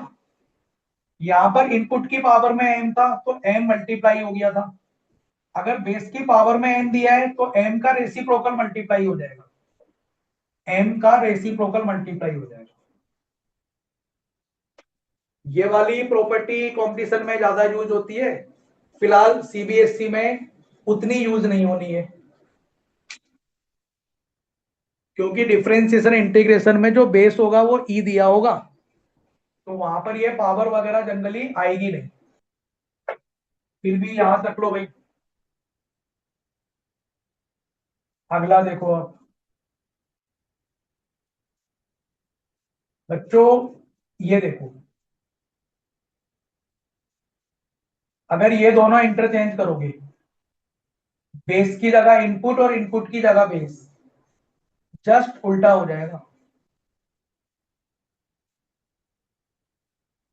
Speaker 1: यहाँ पर इनपुट की पावर में m था तो m मल्टीप्लाई हो गया था। अगर बेस की पावर में m दिया है तो m का रेसिप्रोकल मल्टीप्लाई हो जाएगा, m का रेसिप्रोकल मल्टीप्लाई हो जाएगा। ये वाली प्रॉपर्टी कंपटीशन में ज्यादा यूज होती है, फिलहाल सीबीएसई में उतनी यूज नहीं होनी है, क्योंकि डिफरेंशिएशन इंटीग्रेशन में जो बेस होगा वो ई दिया होगा, तो वहां पर ये पावर वगैरह जनरली आएगी नहीं। फिर भी याद रख लो भाई। अगला देखो आप बच्चों, ये देखो, अगर ये दोनों इंटरचेंज करोगे, बेस की जगह इनपुट और इनपुट की जगह बेस, जस्ट उल्टा हो जाएगा।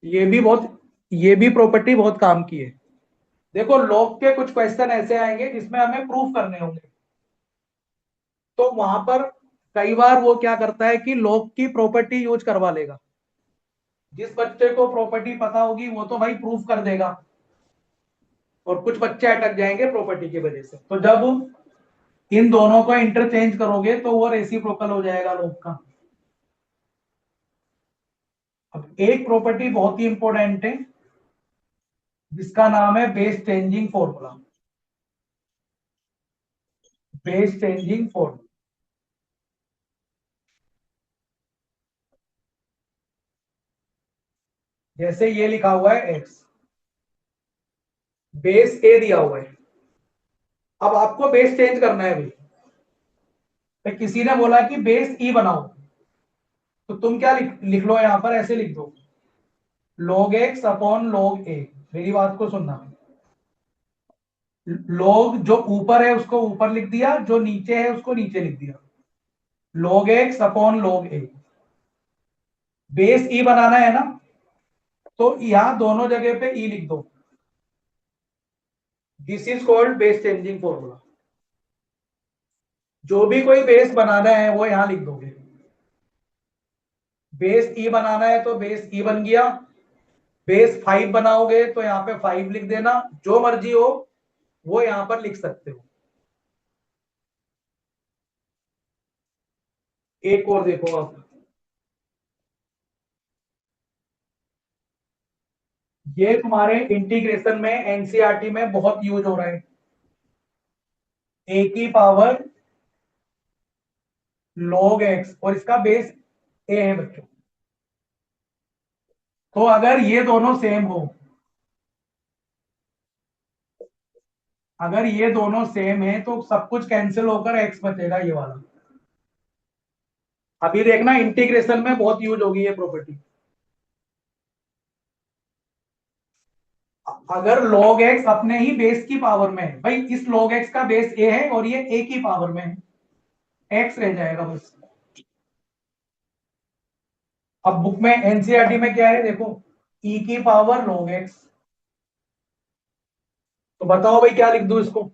Speaker 1: ये भी प्रॉपर्टी बहुत काम की है। देखो लॉग के कुछ क्वेश्चन ऐसे आएंगे जिसमें हमें प्रूफ करने होंगे, तो वहां पर कई बार वो क्या करता है कि लॉग की प्रॉपर्टी यूज करवा लेगा। जिस बच्चे को प्रॉपर्टी पता होगी वो तो भाई प्रूफ कर देगा, और कुछ बच्चे अटक जाएंगे प्रॉपर्टी की वजह से। तो जब इन दोनों को इंटरचेंज करोगे तो वो रेसिप्रोकल हो जाएगा लॉग का। अब एक प्रॉपर्टी बहुत ही इंपॉर्टेंट है जिसका नाम है base changing formula. Base changing formula, जैसे ये लिखा हुआ है एक्स, बेस ए दिया हुआ है। अब आपको बेस चेंज करना है भाई। तो किसी ने बोला कि बेस ई बनाओ, तो तुम क्या लिख लो, यहां पर ऐसे लिख दो, log x upon log a। मेरी बात को सुनना, log जो ऊपर है उसको ऊपर लिख दिया, जो नीचे है उसको नीचे लिख दिया, log x upon log a। Base e बनाना है ना, तो यहां दोनों जगह पे ई लिख दो। This is called base changing formula. जो भी कोई बेस बनाना है वो यहां लिख दोगे। बेस ई बनाना है तो बेस ई बन गया। बेस 5 बनाओगे तो यहाँ पे 5 लिख देना, जो मर्जी हो वो यहां पर लिख सकते हो। एक और देखो आप, ये तुम्हारे इंटीग्रेशन में एनसीईआरटी में बहुत यूज हो रहा है। ए की पावर log x, और इसका बेस ए है बच्चों। तो अगर ये दोनों सेम हो, अगर ये दोनों सेम है तो सब कुछ कैंसिल होकर x बचेगा, ये वाला। अभी देखना इंटीग्रेशन में बहुत यूज होगी ये प्रॉपर्टी। अगर log x अपने ही बेस की पावर में है, भाई इस log x का बेस a है और ये a की पावर में है, x रह जाएगा बस। अब बुक में एनसीईआरटी में क्या है देखो, e की पावर log x। तो बताओ भाई क्या लिख दूं इसको,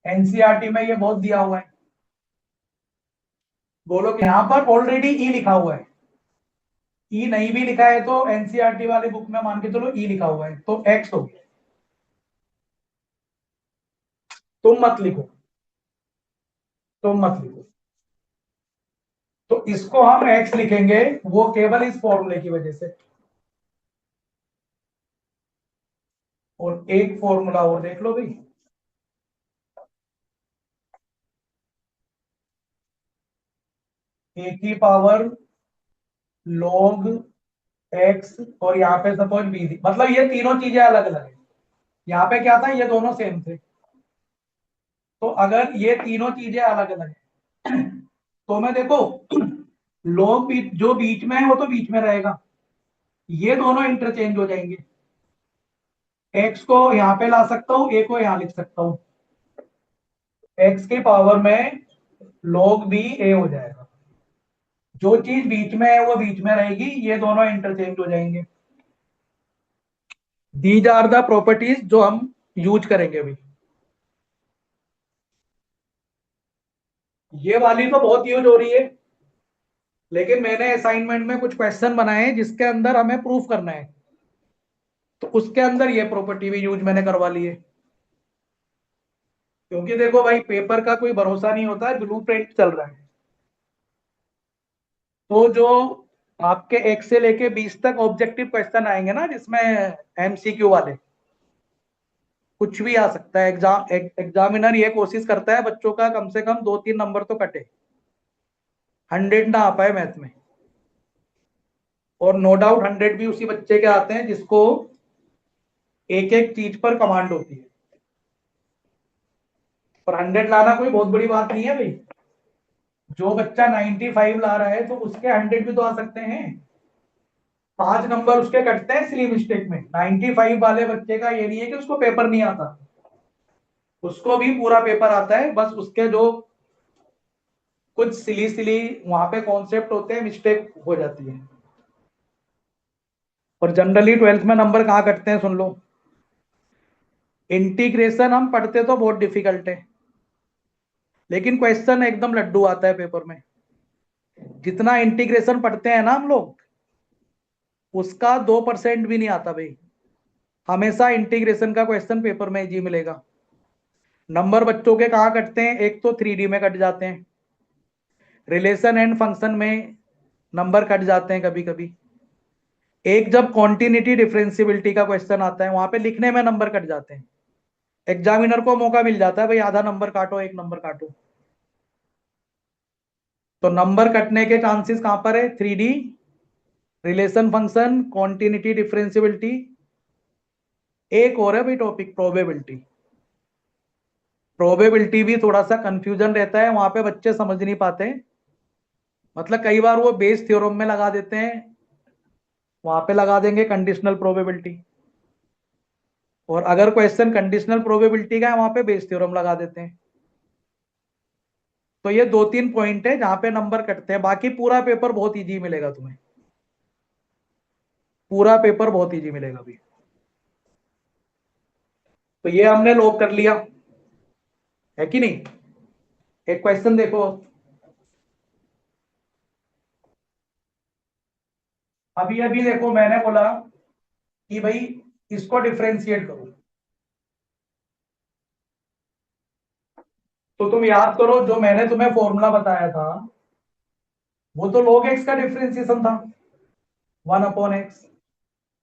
Speaker 1: एनसीईआरटी में ये बहुत दिया हुआ है। बोलो कि यहां पर ऑलरेडी ई लिखा हुआ है। ई नहीं भी लिखा है तो एनसीईआरटी वाले बुक में मान के चलो ई लिखा हुआ है, तो एक्स हो गया। तुम मत लिखो, तुम मत लिखो। तो इसको हम एक्स लिखेंगे, वो केवल इस फॉर्मूले की वजह से। और एक फॉर्मूला और देख लो भाई, ए की पावर log एक्स, और यहाँ पे सपोज बी, मतलब ये तीनों चीजें अलग अलग है। यहाँ पे क्या था, ये दोनों सेम थे। तो अगर ये तीनों चीजें अलग अलग है तो मैं देखो log जो बीच में है वो तो बीच में रहेगा, ये दोनों इंटरचेंज हो जाएंगे। एक्स को यहां पे ला सकता हूं, ए को यहां लिख सकता हूं, एक्स की पावर में log भी ए हो जाएगा। जो चीज बीच में है वो बीच में रहेगी, ये दोनों इंटरचेंज हो जाएंगे। दीज आर द प्रॉपर्टीज जो हम यूज करेंगे अभी। ये वाली तो बहुत यूज हो रही है, लेकिन मैंने असाइनमेंट में कुछ क्वेश्चन बनाए हैं जिसके अंदर हमें प्रूफ करना है, तो उसके अंदर ये प्रॉपर्टी भी यूज मैंने करवा ली है। क्योंकि देखो भाई पेपर का कोई भरोसा नहीं होता है, ब्लूप्रिंट चल रहा है। तो जो आपके 1 से लेके 20 तक ऑब्जेक्टिव क्वेश्चन आएंगे ना, जिसमें एमसीक्यू वाले, कुछ भी आ सकता है। एग्जामिनर ये कोशिश करता है बच्चों का कम से कम 2-3 नंबर तो कटे, 100 ना आ पाए मैथ में। और नो डाउट 100 भी उसी बच्चे के आते हैं जिसको एक एक चीज पर कमांड होती है। और 100 लाना कोई बहुत बड़ी बात नहीं है भाई। जो बच्चा 95 ला रहा है तो उसके 100 भी तो आ सकते हैं। 5 नंबर उसके कटते हैं सिली मिस्टेक में। 95 वाले बच्चे का ये नहीं है कि उसको पेपर नहीं आता, उसको भी पूरा पेपर आता है, बस उसके जो कुछ सिली सिली वहां पे कॉन्सेप्ट होते हैं, मिस्टेक हो जाती है। और जनरली 12th में नंबर कहाँ कटते हैं सुन लो। इंटीग्रेशन हम पढ़ते तो बहुत डिफिकल्ट है, लेकिन क्वेश्चन एकदम लड्डू आता है पेपर में। जितना इंटीग्रेशन पढ़ते हैं ना हम लोग, उसका 2% भी नहीं आता भाई। हमेशा इंटीग्रेशन का क्वेश्चन पेपर में जी मिलेगा। नंबर बच्चों के कहाँ कटते हैं, एक तो 3D में कट जाते हैं, रिलेशन एंड फंक्शन में नंबर कट जाते हैं कभी कभी, एक जब कॉन्टिन्यूटी डिफरेंशियबिलिटी का क्वेश्चन आता है वहां पे लिखने में नंबर कट जाते हैं। एग्जामिनर को मौका मिल जाता है भाई आधा नंबर काटो, एक नंबर काटो। तो नंबर कटने के चांसेस कहां पर है, 3D, relation function, continuity differentiability, एक और है भाई टॉपिक प्रोबेबिलिटी। प्रोबेबिलिटी भी थोड़ा सा कंफ्यूजन रहता है, वहां पे बच्चे समझ नहीं पाते। मतलब कई बार वो बेस थ्योरम में लगा देते हैं, वहां पे लगा देंगे कंडीशनल प्रोबेबिलिटी, और अगर क्वेश्चन कंडीशनल प्रोबेबिलिटी का है वहां पे बेस थ्योरम लगा देते हैं। तो ये 2-3 पॉइंट है जहां पे नंबर कटते हैं, बाकी पूरा पेपर बहुत इजी मिलेगा तुम्हें, पूरा पेपर बहुत इजी मिलेगा अभी। तो ये हमने लॉक कर लिया है कि नहीं। एक क्वेश्चन देखो, अभी अभी देखो मैंने बोला कि भाई इसको डिफरेंशिएट करो, तो तुम याद करो जो मैंने तुम्हें फॉर्मूला बताया था वो तो log x का डिफरेंशिएशन था, 1/x,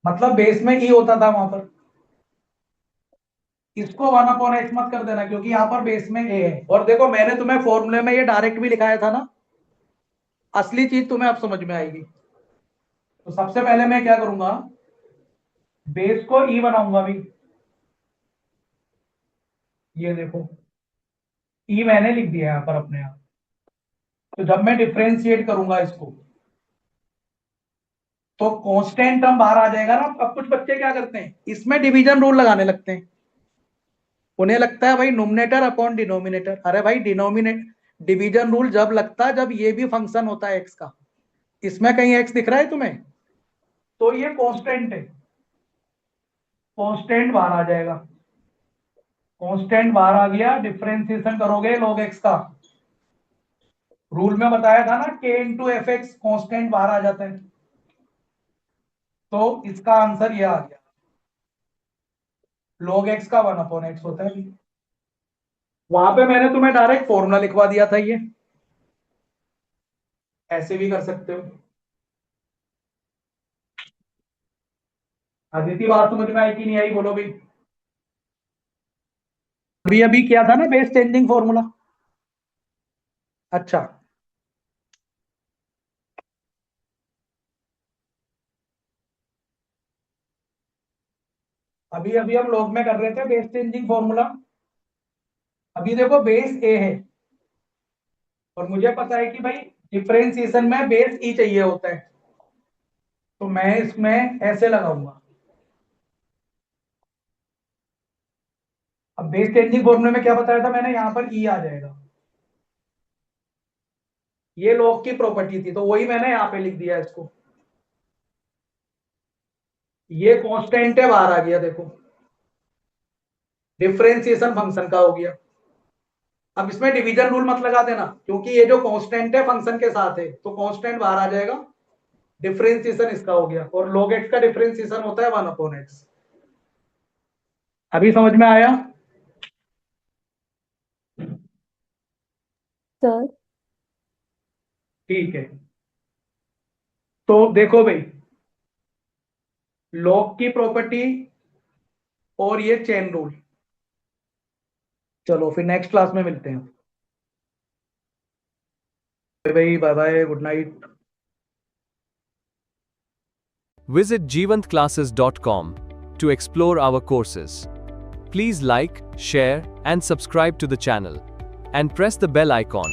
Speaker 1: मतलब बेस में e होता था वहां पर। इसको 1/x मत कर देना क्योंकि यहां पर बेस में a है। और देखो मैंने तुम्हें फॉर्मूले में ये डायरेक्ट भी लिखाया था ना, असली चीज तुम्हें अब समझ में आएगी। तो सबसे पहले मैं क्या करूंगा, बेस को e बनाऊंगा भी, ये देखो e मैंने लिख दिया यहां पर अपने आप। तो जब मैं डिफरेंशिएट करूंगा इसको तो कांस्टेंट टर्म बाहर आ जाएगा ना। अब कुछ बच्चे क्या करते हैं, इसमें डिवीजन रूल लगाने लगते हैं, उन्हें लगता है भाई नोमिनेटर अपॉन डिनोमिनेटर। अरे भाई डिनोमिनेट डिवीजन रूल जब लगता है जब ये भी फंक्शन होता है एक्स का। इसमें कहीं एक्स दिख रहा है तुम्हें, तो ये कांस्टेंट है, कांस्टेंट बाहर आ जाएगा। कांस्टेंट बाहर आ गया, डिफरेंशिएशन करोगे log x का, रूल में बताया था ना k into F x, constant बाहर आ जाता है। तो इसका आंसर ये आ गया, log x का 1/x होता है। वहां पे मैंने तुम्हें डायरेक्ट फॉर्मूला लिखवा दिया था, ये ऐसे भी कर सकते हो। अदिति बात समझ में आई कि नहीं आई, बोलो भाई। अभी अभी किया था ना बेस चेंजिंग फॉर्मूला। अच्छा, अभी अभी हम लॉग में कर रहे थे बेस चेंजिंग फॉर्मूला। अभी देखो बेस ए है और मुझे पता है कि भाई डिफरेंशिएशन में बेस ई चाहिए होता है, तो मैं इसमें ऐसे लगाऊंगा। अब बेस चेंजिंग फॉर्मूले में क्या बताया था मैंने, यहां पर ई आ जाएगा, ये लॉग की प्रॉपर्टी थी तो वही मैंने यहां पे लिख दिया इसको। ये कांस्टेंट है, बाहर आ गया देखो, डिफरेंशिएशन फंक्शन का हो गया। अब इसमें डिवीजन रूल मत लगा देना क्योंकि ये जो कांस्टेंट है फंक्शन के साथ है, तो कांस्टेंट बाहर आ जाएगा, डिफरेंशिएशन इसका हो गया, और log x का डिफरेंशिएशन होता है 1/x। अभी समझ में आया।
Speaker 2: सर
Speaker 1: ठीक है, तो देखो भाई log की प्रॉपर्टी और ये चेन रूल। चलो फिर नेक्स्ट क्लास में मिलते हैं भाई, bye bye, good night.
Speaker 4: Visit jeevantclasses.com to explore our courses. Please like, share, and subscribe to the channel. And press the bell icon